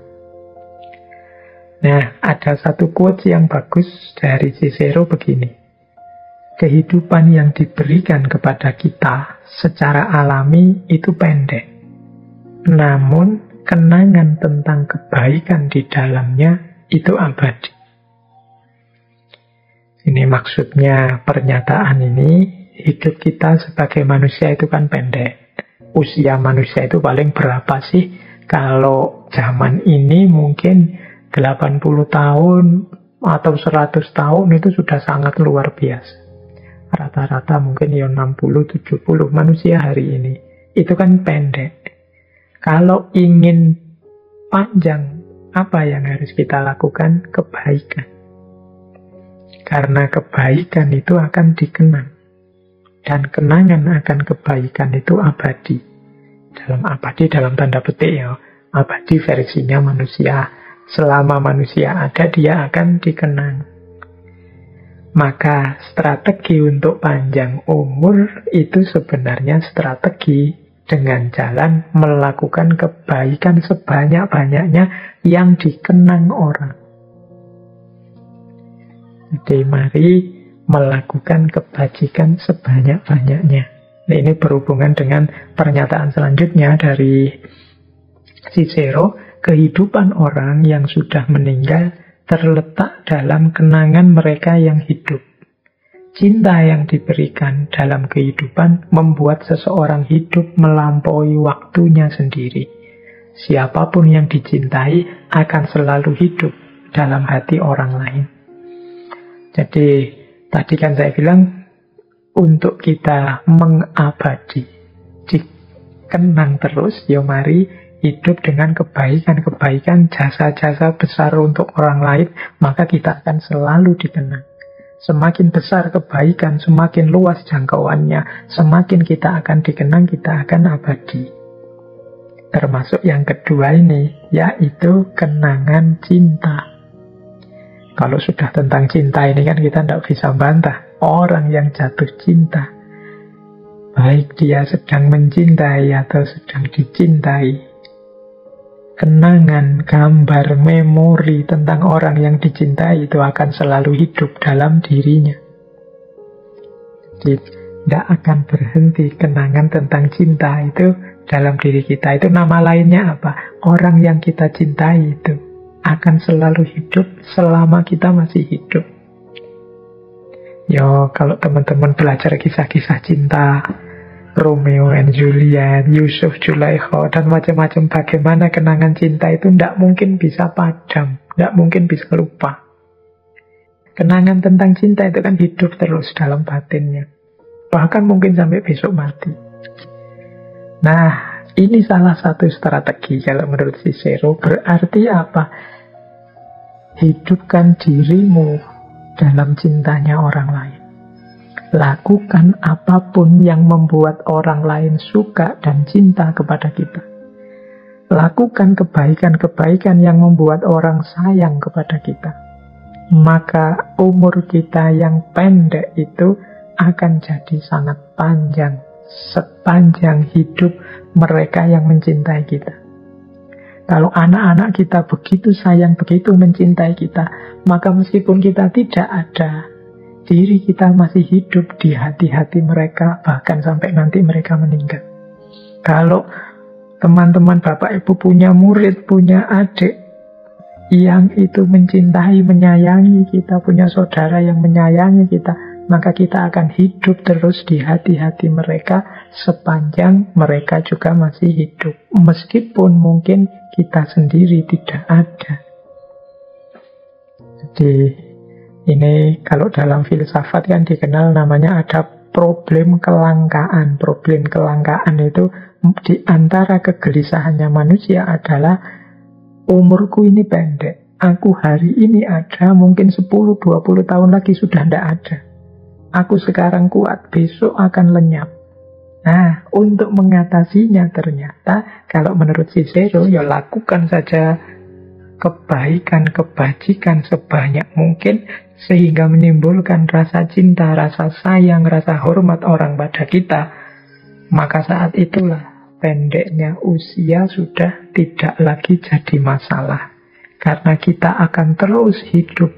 Nah, ada satu quote yang bagus dari Cicero begini. Kehidupan yang diberikan kepada kita secara alami itu pendek. Namun, kenangan tentang kebaikan di dalamnya itu abadi. Ini maksudnya pernyataan ini, hidup kita sebagai manusia itu kan pendek. Usia manusia itu paling berapa sih? Kalau zaman ini mungkin 80 tahun atau 100 tahun itu sudah sangat luar biasa. Rata-rata mungkin ya 60-70 manusia hari ini. Itu kan pendek. Kalau ingin panjang, apa yang harus kita lakukan? Kebaikan. Karena kebaikan itu akan dikenang. Dan kenangan akan kebaikan itu abadi. Abadi dalam tanda petik ya. Abadi versinya manusia. Selama manusia ada, dia akan dikenang. Maka strategi untuk panjang umur itu sebenarnya strategi dengan jalan melakukan kebaikan sebanyak-banyaknya yang dikenang orang. Jadi mari melakukan kebajikan sebanyak-banyaknya. Nah, ini berhubungan dengan pernyataan selanjutnya dari Cicero. Kehidupan orang yang sudah meninggal terletak dalam kenangan mereka yang hidup. Cinta yang diberikan dalam kehidupan membuat seseorang hidup melampaui waktunya sendiri. Siapapun yang dicintai akan selalu hidup dalam hati orang lain. Jadi, tadi kan saya bilang, untuk kita mengabadi, dikenang terus, ya mari hidup dengan kebaikan-kebaikan, jasa-jasa besar untuk orang lain, maka kita akan selalu dikenang. Semakin besar kebaikan, semakin luas jangkauannya, semakin kita akan dikenang, kita akan abadi. Termasuk yang kedua ini, yaitu kenangan cinta. Kalau sudah tentang cinta ini kan kita tidak bisa bantah. Orang yang jatuh cinta, baik dia sedang mencintai atau sedang dicintai, kenangan, gambar, memori tentang orang yang dicintai itu akan selalu hidup dalam dirinya. Jadi, tidak akan berhenti kenangan tentang cinta itu dalam diri kita. Itu nama lainnya apa? Orang yang kita cintai itu akan selalu hidup selama kita masih hidup. Yo, kalau teman-teman belajar kisah-kisah cinta, Romeo and Juliet, Yusuf Zulaikha, dan macam-macam bagaimana kenangan cinta itu tidak mungkin bisa padam, tidak mungkin bisa lupa. Kenangan tentang cinta itu kan hidup terus dalam batinnya. Bahkan mungkin sampai besok mati. Nah, ini salah satu strategi kalau menurut Cicero. Berarti apa? Hidupkan dirimu dalam cintanya orang lain. Lakukan apapun yang membuat orang lain suka dan cinta kepada kita. Lakukan kebaikan-kebaikan yang membuat orang sayang kepada kita. Maka umur kita yang pendek itu akan jadi sangat panjang. Sepanjang hidup mereka yang mencintai kita. Kalau anak-anak kita begitu sayang, begitu mencintai kita, maka meskipun kita tidak ada, diri kita masih hidup di hati-hati mereka, bahkan sampai nanti mereka meninggal. Kalau teman-teman Bapak Ibu punya murid, punya adik yang itu mencintai, menyayangi kita, punya saudara yang menyayangi kita, maka kita akan hidup terus di hati-hati mereka sepanjang mereka juga masih hidup. Meskipun mungkin kita sendiri tidak ada. Jadi ini kalau dalam filsafat kan dikenal namanya ada problem kelangkaan. Problem kelangkaan itu di antara kegelisahannya manusia adalah umurku ini pendek. Aku hari ini ada, mungkin 10-20 tahun lagi sudah tidak ada. Aku sekarang kuat, besok akan lenyap. Nah, untuk mengatasinya ternyata kalau menurut Cicero, ya lakukan saja kebaikan, kebajikan sebanyak mungkin sehingga menimbulkan rasa cinta, rasa sayang, rasa hormat orang pada kita. Maka saat itulah pendeknya usia sudah tidak lagi jadi masalah. Karena kita akan terus hidup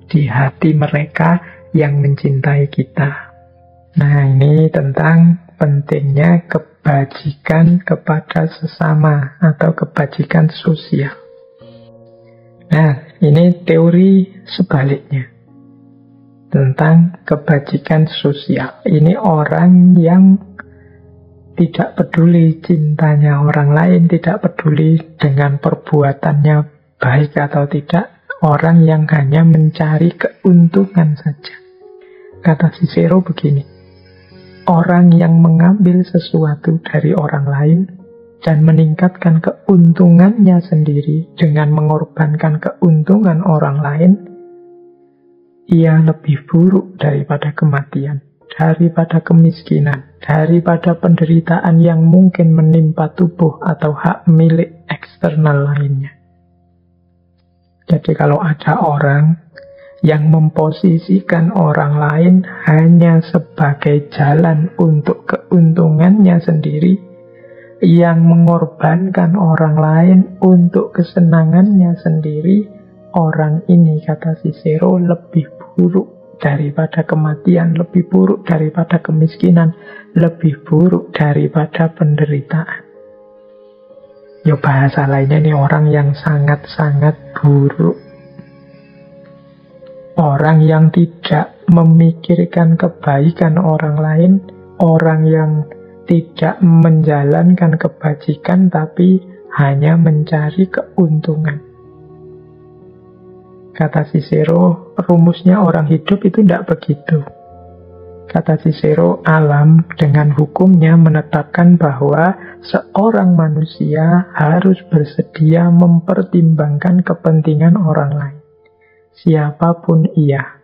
di hati mereka yang mencintai kita. Nah, ini tentang pentingnya kebajikan kepada sesama atau kebajikan sosial. Nah, ini teori sebaliknya tentang kebajikan sosial. Ini orang yang tidak peduli cintanya orang lain, tidak peduli dengan perbuatannya baik atau tidak. Orang yang hanya mencari keuntungan saja. Kata Cicero begini, orang yang mengambil sesuatu dari orang lain dan meningkatkan keuntungannya sendiri dengan mengorbankan keuntungan orang lain, ia lebih buruk daripada kematian, daripada kemiskinan, daripada penderitaan yang mungkin menimpa tubuh atau hak milik eksternal lainnya. Jadi kalau ada orang yang memposisikan orang lain hanya sebagai jalan untuk keuntungannya sendiri, yang mengorbankan orang lain untuk kesenangannya sendiri, orang ini, kata Cicero, lebih buruk daripada kematian, lebih buruk daripada kemiskinan, lebih buruk daripada penderitaan. Ya bahasa lainnya nih, orang yang sangat-sangat buruk. Orang yang tidak memikirkan kebaikan orang lain, orang yang tidak menjalankan kebajikan tapi hanya mencari keuntungan. Kata Cicero, rumusnya orang hidup itu tidak begitu. Kata Cicero, alam dengan hukumnya menetapkan bahwa seorang manusia harus bersedia mempertimbangkan kepentingan orang lain, siapapun ia,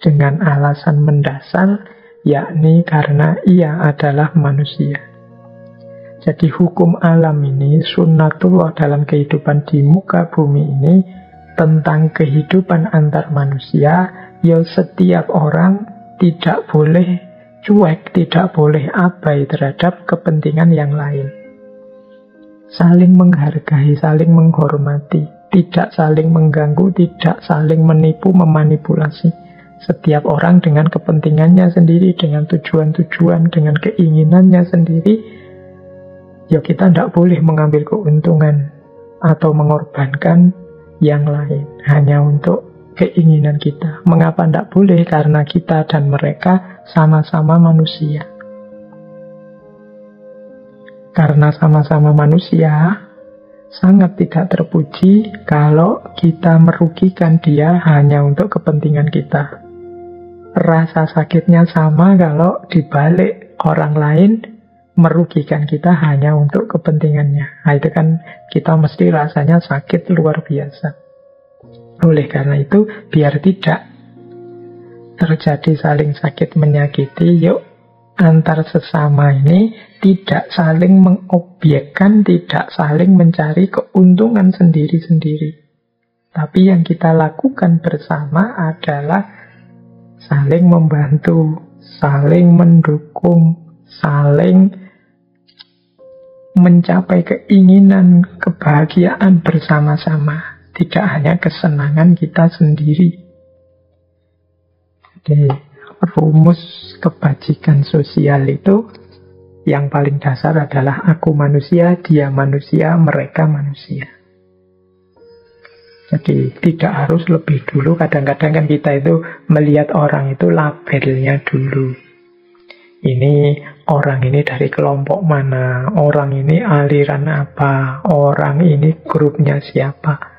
dengan alasan mendasar, yakni karena ia adalah manusia. Jadi hukum alam ini, sunnatullah dalam kehidupan di muka bumi ini, tentang kehidupan antar manusia, ya setiap orang tidak boleh cuek, tidak boleh abai terhadap kepentingan yang lain. Saling menghargai, saling menghormati, tidak saling mengganggu, tidak saling menipu, memanipulasi. Setiap orang dengan kepentingannya sendiri, dengan tujuan-tujuan, dengan keinginannya sendiri. Ya kita tidak boleh mengambil keuntungan atau mengorbankan yang lain hanya untuk keinginan kita. Mengapa tidak boleh? Karena kita dan mereka sama-sama manusia. Karena sama-sama manusia, sangat tidak terpuji kalau kita merugikan dia hanya untuk kepentingan kita. Rasa sakitnya sama kalau dibalik orang lain merugikan kita hanya untuk kepentingannya. Nah, itu kan kita mesti rasanya sakit luar biasa. Oleh karena itu, biar tidak terjadi saling sakit menyakiti, yuk antar sesama ini tidak saling mengobjekkan, tidak saling mencari keuntungan sendiri-sendiri. Tapi yang kita lakukan bersama adalah saling membantu, saling mendukung, saling mencapai keinginan, kebahagiaan bersama-sama. Tidak hanya kesenangan kita sendiri. Jadi rumus kebajikan sosial itu yang paling dasar adalah aku manusia, dia manusia, mereka manusia. Jadi tidak harus lebih dulu. Kadang-kadang kan kita itu melihat orang itu labelnya dulu. Ini orang ini dari kelompok mana, orang ini aliran apa, orang ini grupnya siapa.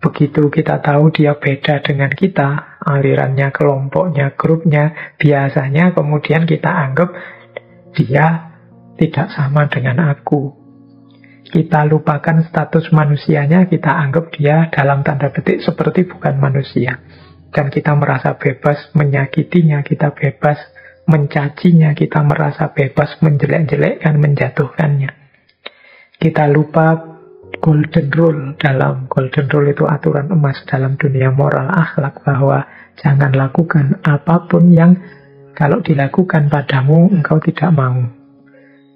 Begitu kita tahu dia beda dengan kita, alirannya, kelompoknya, grupnya, biasanya kemudian kita anggap dia tidak sama dengan aku. Kita lupakan status manusianya, kita anggap dia dalam tanda petik seperti bukan manusia. Dan kita merasa bebas menyakitinya, kita bebas mencacinya, kita merasa bebas menjelek-jelekkan, menjatuhkannya. Kita lupa golden rule. Dalam golden rule itu aturan emas dalam dunia moral akhlak, bahwa jangan lakukan apapun yang kalau dilakukan padamu engkau tidak mau.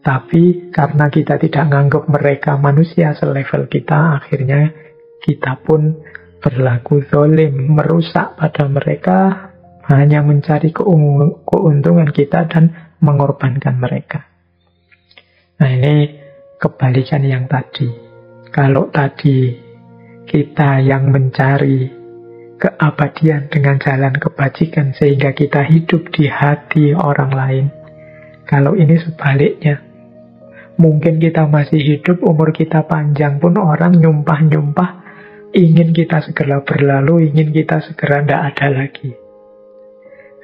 Tapi karena kita tidak menganggap mereka manusia selevel kita, akhirnya kita pun berlaku zalim, merusak pada mereka, hanya mencari keuntungan kita dan mengorbankan mereka. Nah, ini kebalikan yang tadi. Kalau tadi kita yang mencari keabadian dengan jalan kebajikan sehingga kita hidup di hati orang lain, kalau ini sebaliknya, mungkin kita masih hidup, umur kita panjang pun orang nyumpah-nyumpah ingin kita segera berlalu, ingin kita segera tidak ada lagi.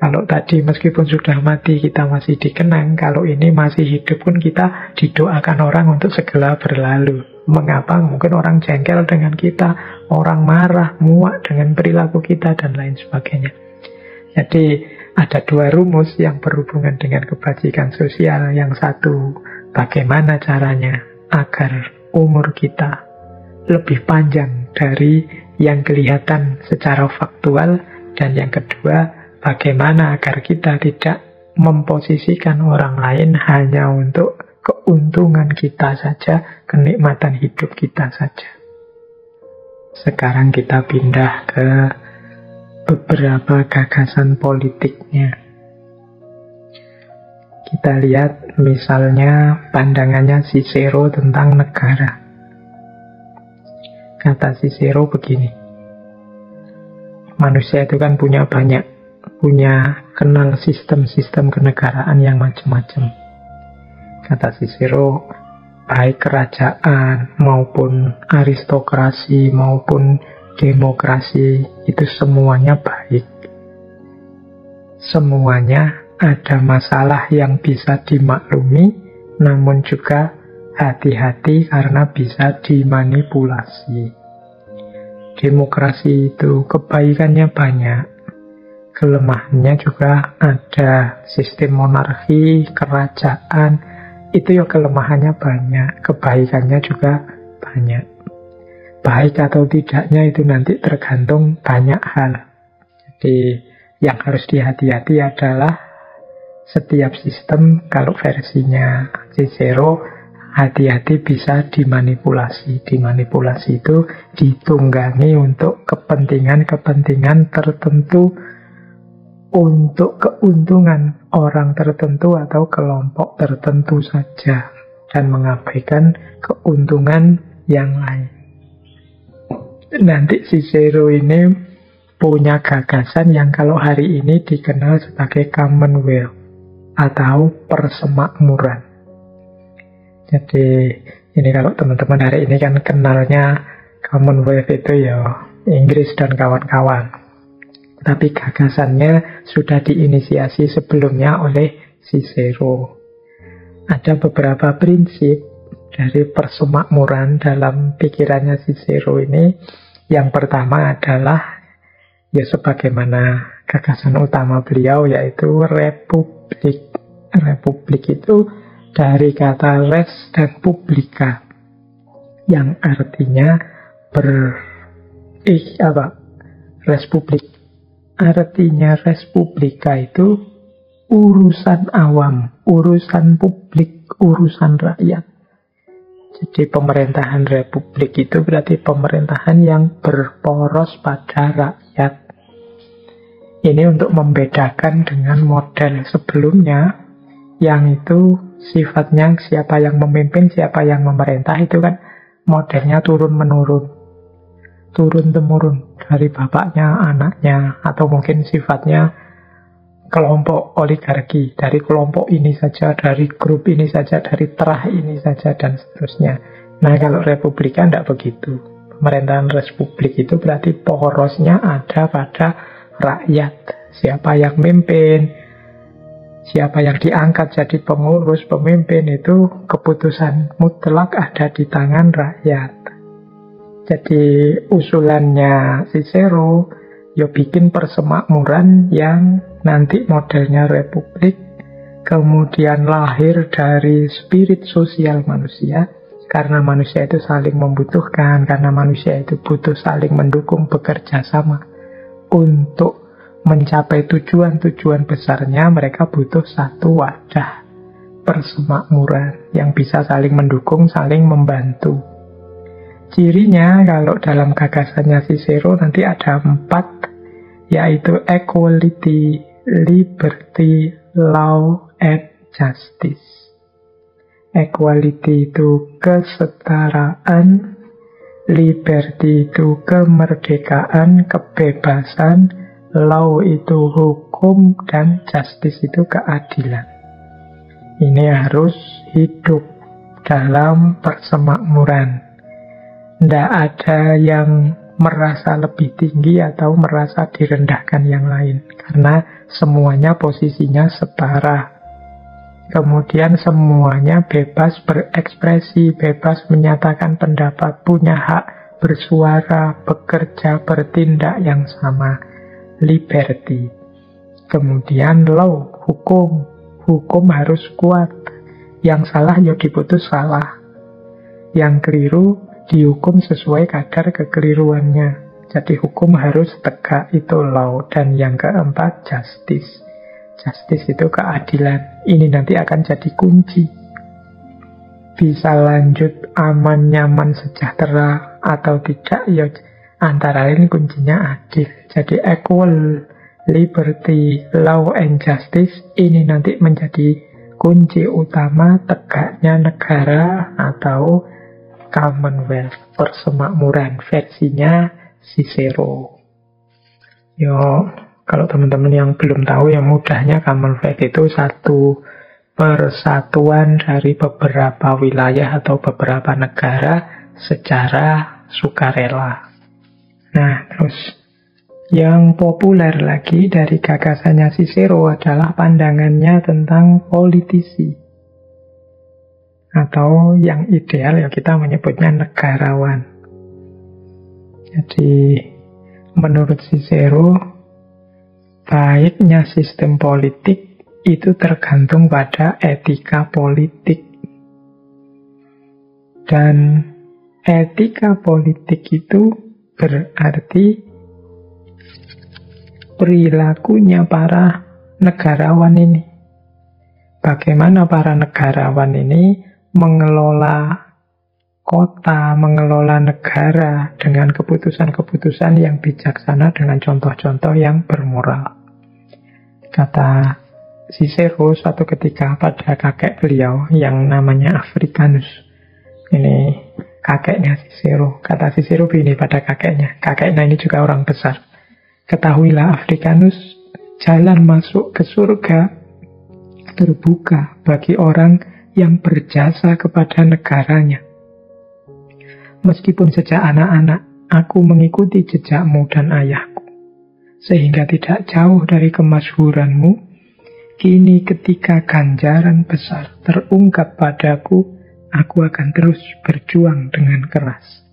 Kalau tadi meskipun sudah mati kita masih dikenang, kalau ini masih hidup pun kita didoakan orang untuk segera berlalu. Mengapa? Mungkin orang jengkel dengan kita, orang marah, muak dengan perilaku kita, dan lain sebagainya. Jadi ada dua rumus yang berhubungan dengan kebajikan sosial. Yang satu, bagaimana caranya agar umur kita lebih panjang dari yang kelihatan secara faktual. Dan yang kedua, bagaimana agar kita tidak memposisikan orang lain hanya untuk keuntungan kita saja, kenikmatan hidup kita saja. Sekarang kita pindah ke beberapa gagasan politiknya. Kita lihat misalnya pandangannya Cicero tentang negara. Kata Cicero begini, manusia itu kan punya kenal sistem-sistem kenegaraan yang macam-macam. Kata Cicero, baik kerajaan maupun aristokrasi maupun demokrasi itu semuanya baik. Semuanya ada masalah yang bisa dimaklumi, namun juga hati-hati karena bisa dimanipulasi. Demokrasi itu kebaikannya banyak, kelemahannya juga ada. Sistem monarki, kerajaan, itu ya kelemahannya banyak, kebaikannya juga banyak. Baik atau tidaknya itu nanti tergantung banyak hal. Jadi yang harus dihati-hati adalah setiap sistem, kalau versinya Cicero, hati-hati bisa dimanipulasi. Dimanipulasi itu ditunggangi untuk kepentingan-kepentingan tertentu, untuk keuntungan orang tertentu atau kelompok tertentu saja, dan mengabaikan keuntungan yang lain. Nanti Cicero ini punya gagasan yang kalau hari ini dikenal sebagai Commonwealth atau persemakmuran. Jadi ini kalau teman-teman hari ini kan kenalnya Commonwealth itu ya Inggris dan kawan-kawan. Tapi gagasannya sudah diinisiasi sebelumnya oleh Cicero. Ada beberapa prinsip dari persemakmuran dalam pikirannya Cicero ini. Yang pertama adalah, ya sebagaimana gagasan utama beliau, yaitu republik. Republik itu dari kata res dan publica, yang artinya republik. Artinya respublika itu urusan awam, urusan publik, urusan rakyat. Jadi pemerintahan republik itu berarti pemerintahan yang berporos pada rakyat. Ini untuk membedakan dengan model sebelumnya, yang itu sifatnya siapa yang memimpin, siapa yang memerintah, itu kan modelnya turun-menurun, turun-temurun dari bapaknya, anaknya, atau mungkin sifatnya kelompok oligarki, dari kelompok ini saja, dari grup ini saja, dari terah ini saja, dan seterusnya. Nah, kalau republikan tidak begitu. Pemerintahan republik itu berarti porosnya ada pada rakyat. Siapa yang mimpin, siapa yang diangkat jadi pengurus, pemimpin, itu keputusan mutlak ada di tangan rakyat. Jadi usulannya Cicero, ya bikin persemakmuran yang nanti modelnya republik, kemudian lahir dari spirit sosial manusia, karena manusia itu saling membutuhkan, karena manusia itu butuh saling mendukung, bekerja sama. Untuk mencapai tujuan-tujuan besarnya, mereka butuh satu wadah persemakmuran yang bisa saling mendukung, saling membantu. Cirinya kalau dalam gagasannya Cicero nanti ada 4, yaitu equality, liberty, law, and justice. Equality itu kesetaraan, liberty itu kemerdekaan, kebebasan, law itu hukum, dan justice itu keadilan. Ini harus hidup dalam persemakmuran. Tidak ada yang merasa lebih tinggi atau merasa direndahkan yang lain, karena semuanya posisinya setara. Kemudian semuanya bebas berekspresi, bebas menyatakan pendapat, punya hak bersuara, bekerja, bertindak yang sama. Liberty. Kemudian law, hukum. Hukum harus kuat. Yang salah ya diputus salah. Yang keliru dihukum sesuai kadar kekeliruannya. Jadi hukum harus tegak, itu law. Dan yang keempat, justice. Justice itu keadilan. Ini nanti akan jadi kunci. Bisa lanjut aman, nyaman, sejahtera atau tidak, ya antara lain kuncinya adil. Jadi equal, liberty, law, and justice ini nanti menjadi kunci utama tegaknya negara atau Commonwealth, persemakmuran versinya Cicero. Yo, kalau teman-teman yang belum tahu, yang mudahnya Commonwealth itu satu persatuan dari beberapa wilayah atau beberapa negara secara sukarela. Nah, terus yang populer lagi dari gagasannya Cicero adalah pandangannya tentang politisi. Atau yang ideal ya kita menyebutnya negarawan. Jadi menurut Cicero, baiknya sistem politik itu tergantung pada etika politik. Dan etika politik itu berarti perilakunya para negarawan ini. Bagaimana para negarawan ini mengelola kota, mengelola negara dengan keputusan-keputusan yang bijaksana dengan contoh-contoh yang bermoral. Kata Cicero suatu ketika pada kakek beliau yang namanya Africanus. Ini kakeknya Cicero. Kata Cicero begini pada kakeknya. Kakeknya ini juga orang besar. Ketahuilah Africanus, jalan masuk ke surga terbuka bagi orang yang berjasa kepada negaranya. Meskipun sejak anak-anak aku mengikuti jejakmu dan ayahku, sehingga tidak jauh dari kemasyhuranmu, kini ketika ganjaran besar terungkap padaku, aku akan terus berjuang dengan keras.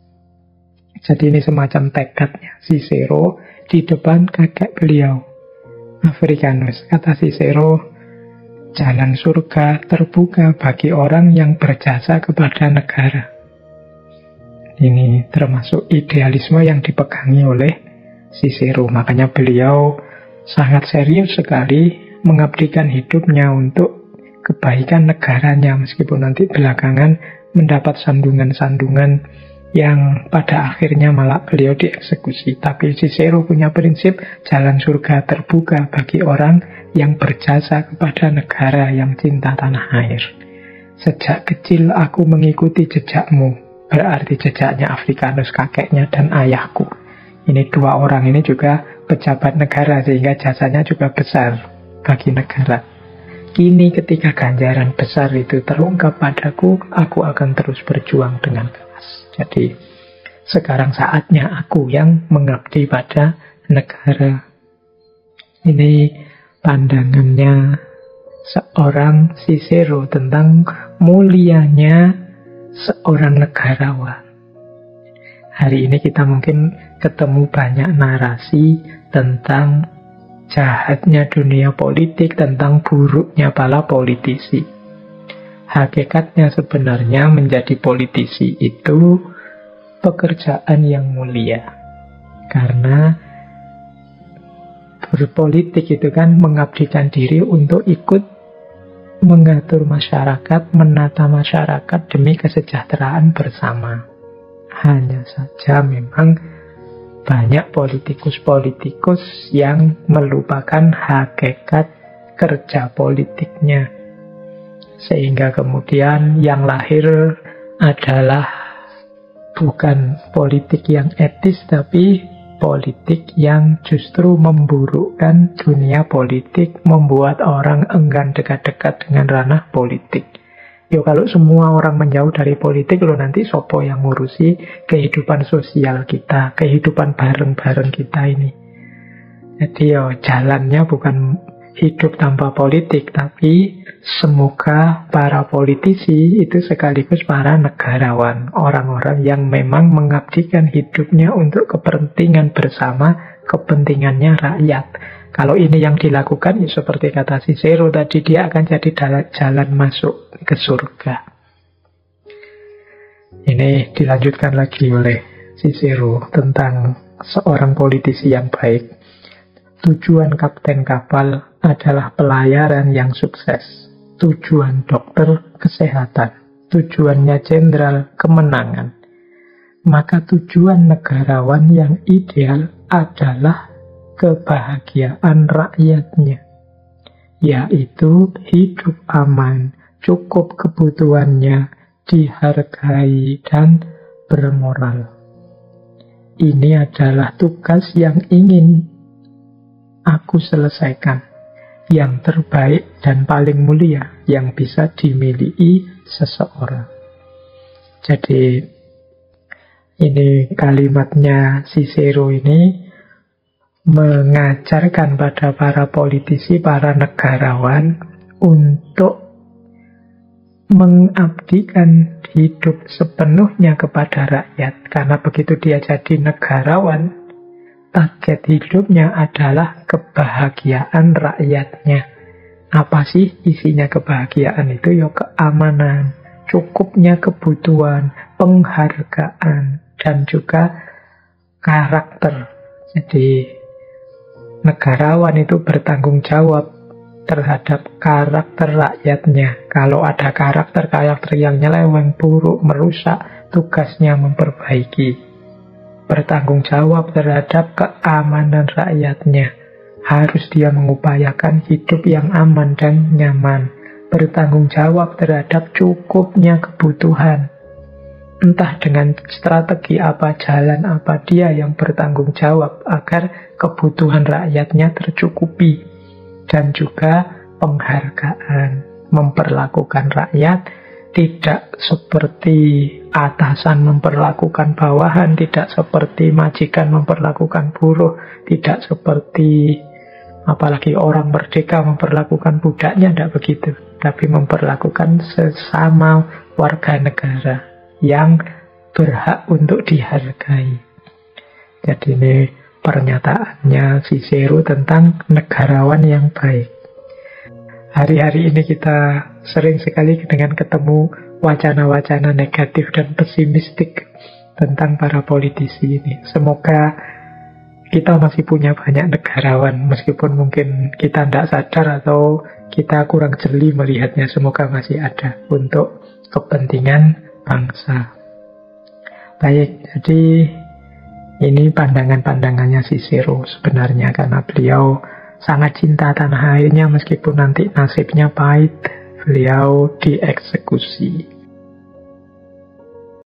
Jadi ini semacam tekadnya Cicero di depan kakek beliau, Africanus. Kata Cicero, jalan surga terbuka bagi orang yang berjasa kepada negara. Ini termasuk idealisme yang dipegangi oleh Cicero. Makanya beliau sangat serius sekali mengabdikan hidupnya untuk kebaikan negaranya, meskipun nanti belakangan mendapat sandungan-sandungan yang pada akhirnya malah beliau dieksekusi. Tapi Cicero punya prinsip jalan surga terbuka bagi orang yang berjasa kepada negara, yang cinta tanah air. Sejak kecil aku mengikuti jejakmu, berarti jejaknya Africanus, kakeknya dan ayahku. Ini dua orang ini juga pejabat negara, sehingga jasanya juga besar bagi negara. Kini ketika ganjaran besar itu terungkap padaku, aku akan terus berjuang dengan keras. Jadi sekarang saatnya aku yang mengabdi pada negara. Ini pandangannya seorang Cicero tentang mulianya seorang negarawan. Hari ini kita mungkin ketemu banyak narasi tentang jahatnya dunia politik, tentang buruknya para politisi. Hakikatnya sebenarnya menjadi politisi itu pekerjaan yang mulia. Karena berpolitik itu kan mengabdikan diri untuk ikut mengatur masyarakat, menata masyarakat demi kesejahteraan bersama. Hanya saja memang banyak politikus-politikus yang melupakan hakikat kerja politiknya. Sehingga kemudian yang lahir adalah bukan politik yang etis, tapi politik yang justru memburukkan dunia politik, membuat orang enggan dekat-dekat dengan ranah politik. Yo, kalau semua orang menjauh dari politik, lo nanti sopo yang ngurusi kehidupan sosial kita, kehidupan bareng-bareng kita ini. Jadi yo, jalannya bukan hidup tanpa politik, tapi semoga para politisi itu sekaligus para negarawan, orang-orang yang memang mengabdikan hidupnya untuk kepentingan bersama, kepentingannya rakyat. Kalau ini yang dilakukan, ya seperti kata Cicero tadi, dia akan jadi jalan masuk ke surga. Ini dilanjutkan lagi oleh Cicero tentang seorang politisi yang baik. Tujuan kapten kapal adalah pelayaran yang sukses. Tujuan dokter, kesehatan. Tujuannya jenderal, kemenangan. Maka tujuan negarawan yang ideal adalah kebahagiaan rakyatnya, yaitu hidup aman, cukup kebutuhannya, dihargai dan bermoral. Ini adalah tugas yang ingin aku selesaikan, yang terbaik dan paling mulia yang bisa dimiliki seseorang. Jadi ini kalimatnya Cicero ini mengajarkan pada para politisi, para negarawan untuk mengabdikan hidup sepenuhnya kepada rakyat. Karena begitu dia jadi negarawan, target hidupnya adalah kebahagiaan rakyatnya. Apa sih isinya kebahagiaan itu? Ya keamanan, cukupnya kebutuhan, penghargaan, dan juga karakter. Jadi negarawan itu bertanggung jawab terhadap karakter rakyatnya. Kalau ada karakter-karakter yang nyeleweng, buruk, merusak, tugasnya memperbaiki. Bertanggung jawab terhadap keamanan rakyatnya. Harus dia mengupayakan hidup yang aman dan nyaman. Bertanggung jawab terhadap cukupnya kebutuhan. Entah dengan strategi apa, jalan apa, dia yang bertanggung jawab agar kebutuhan rakyatnya tercukupi. Dan juga penghargaan, memperlakukan rakyat tidak seperti atasan memperlakukan bawahan, tidak seperti majikan memperlakukan buruh, tidak seperti apalagi orang merdeka memperlakukan budaknya, tidak begitu. Tapi memperlakukan sesama warga negara yang berhak untuk dihargai. Jadi ini pernyataannya Cicero tentang negarawan yang baik. Hari-hari ini kita sering sekali dengan ketemu wacana-wacana negatif dan pesimistik tentang para politisi ini. Semoga kita masih punya banyak negarawan, meskipun mungkin kita tidak sadar atau kita kurang jeli melihatnya. Semoga masih ada untuk kepentingan bangsa. Baik, jadi ini pandangan-pandangannya Cicero sebenarnya, karena beliau sangat cinta tanah airnya meskipun nanti nasibnya pahit, beliau dieksekusi.